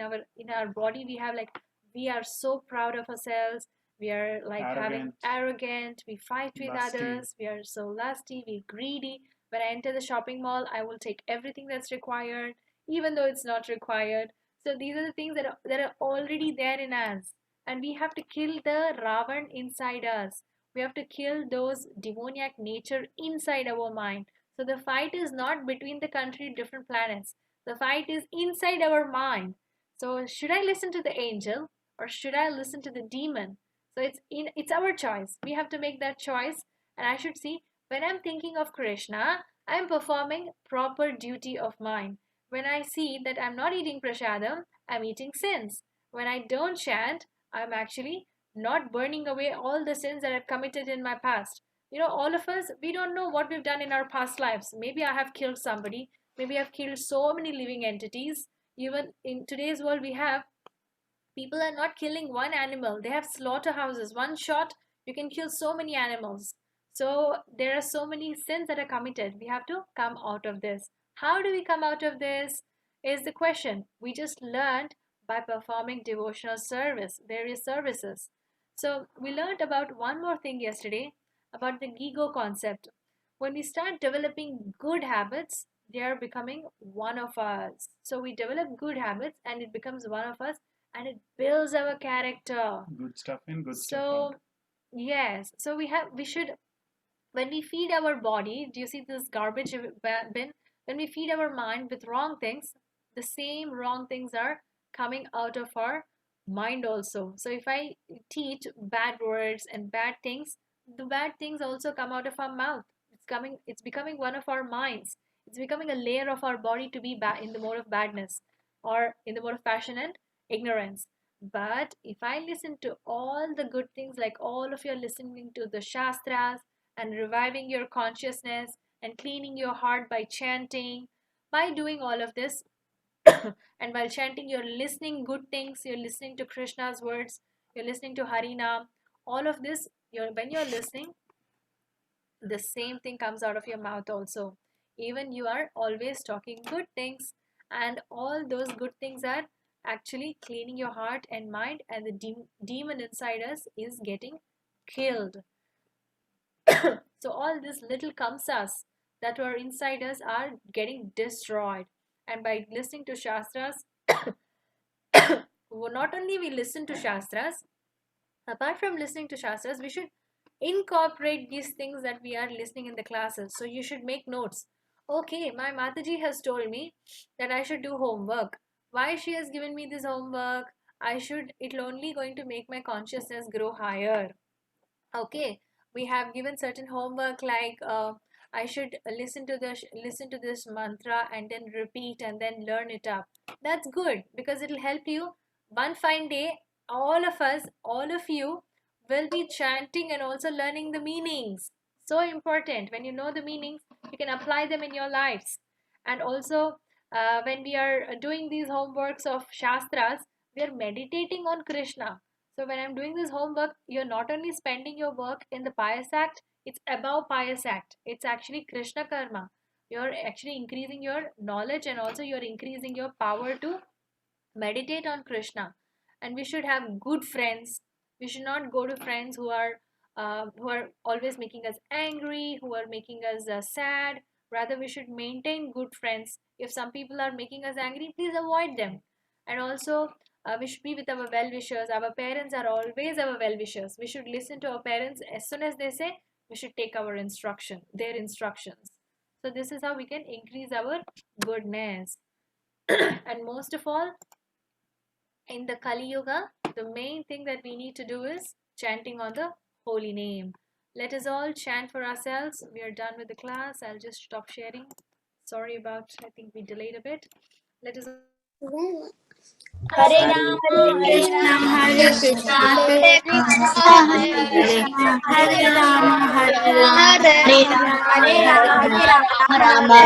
our body. We have, like, we are so proud of ourselves. We are like having arrogant. We fight with others. We are so lusty. We greedy. When I enter the shopping mall, I will take everything that's required, even though it's not required. So these are the things that are already there in us, and we have to kill the Ravan inside us. We have to kill those demoniac nature inside our mind. So the fight is not between the country, different planets. The fight is inside our mind. So should I listen to the angel or should I listen to the demon? So it's our choice. We have to make that choice. And I should see, when I'm thinking of Krishna, I'm performing proper duty of mine. When I see that I'm not eating prasadam, I'm eating sins. When I don't chant, I'm actually not burning away all the sins that I've committed in my past. All of us, we don't know what we've done in our past lives. Maybe I have killed somebody. Maybe I've killed so many living entities. Even in today's world, we have people are not killing one animal. They have slaughterhouses. One shot, you can kill so many animals. So there are so many sins that are committed. We have to come out of this. How do we come out of this is the question. We just learned by performing devotional service, various services. So we learned about one more thing yesterday about the ego concept. When we start developing good habits, they are becoming one of us. So we develop good habits and it becomes one of us and it builds our character. Good stuff in, good stuff So out. yes, so we should, when we feed our body, do you see this garbage bin? When we feed our mind with wrong things, the same wrong things are coming out of our mind also. So if I teach bad words and bad things, the bad things also come out of our mouth. It's becoming one of our minds. It's becoming a layer of our body to be in the mode of badness or in the mode of passion and ignorance. But if I listen to all the good things, like all of you are listening to the Shastras, and reviving your consciousness and cleaning your heart by chanting, by doing all of this, and while chanting, you're listening good things, you're listening to Krishna's words, you're listening to Harinam, all of this, when you're listening, the same thing comes out of your mouth also. Even you are always talking good things, and all those good things are actually cleaning your heart and mind, and the demon inside us is getting killed. So all these little kamsas that were inside us are getting destroyed. And by listening to Shastras, not only we listen to Shastras, apart from listening to Shastras, we should incorporate these things that we are listening in the classes. So you should make notes. Okay, my Mataji has told me that I should do homework. Why she has given me this homework? It'll only going to make my consciousness grow higher. Okay, we have given certain homework like I should listen to this mantra and then repeat and then learn it up. That's good because it'll help you. One fine day, all of us, all of you will be chanting and also learning the meanings. So important. When you know the meanings, you can apply them in your lives. And also, when we are doing these homeworks of Shastras, we are meditating on Krishna. So when I'm doing this homework, you're not only spending your work in the pious act, it's above pious act. It's actually Krishna karma. You're actually increasing your knowledge and also you're increasing your power to meditate on Krishna. And we should have good friends. We should not go to friends who are always making us angry, who are making us sad. Rather, we should maintain good friends. If some people are making us angry, please avoid them. And also, we should be with our well wishers. Our parents are always our well wishers. We should listen to our parents. As soon as they say, we should take their instructions. So this is how we can increase our goodness. And most of all, in the Kali Yuga, the main thing that we need to do is chanting on the holy name. Let us all chant for ourselves. We are done with the class. I'll just stop sharing. Sorry about, I think we delayed a bit. Let us Hare Rama, Hare Krishna, Rama, Hare Krishna, Krishna, Hare Krishna Krishna, Krishna, Hare Hare Rama, Rama, Hare Hare Rama, Rama, Hare Hare Rama, Rama,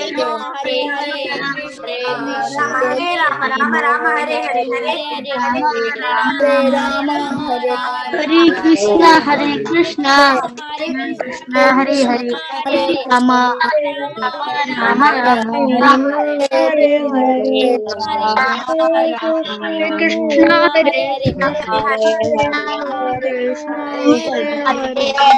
Hare Rama Rama, Rama, Hare Hare Rama, Rama, Hare Rama Rama, Hare, Hare Hare Hare, Rama, Krishna Hare Krishna, Rama, Hare Hare Rama, Rama, Hare Hare Hare, Hare Hare Rama, Hare, Hare Rama, Hare Rama Krishna, Hare Krishna, Hare Krishna Krishna, Krishna, Hare Hare Krishna, Hare, Hare Hare Rama, Rama, Rama Rama Rama, Rama, Hare Rama Hare, Hare Hare, Hare Hare Krishna, Krishna, Hare Krishna Krishna, Hare Hare Hare, Hare, Hare Hare Rama, Rama, Hare Hare Krishna, Hare. Hare Hare.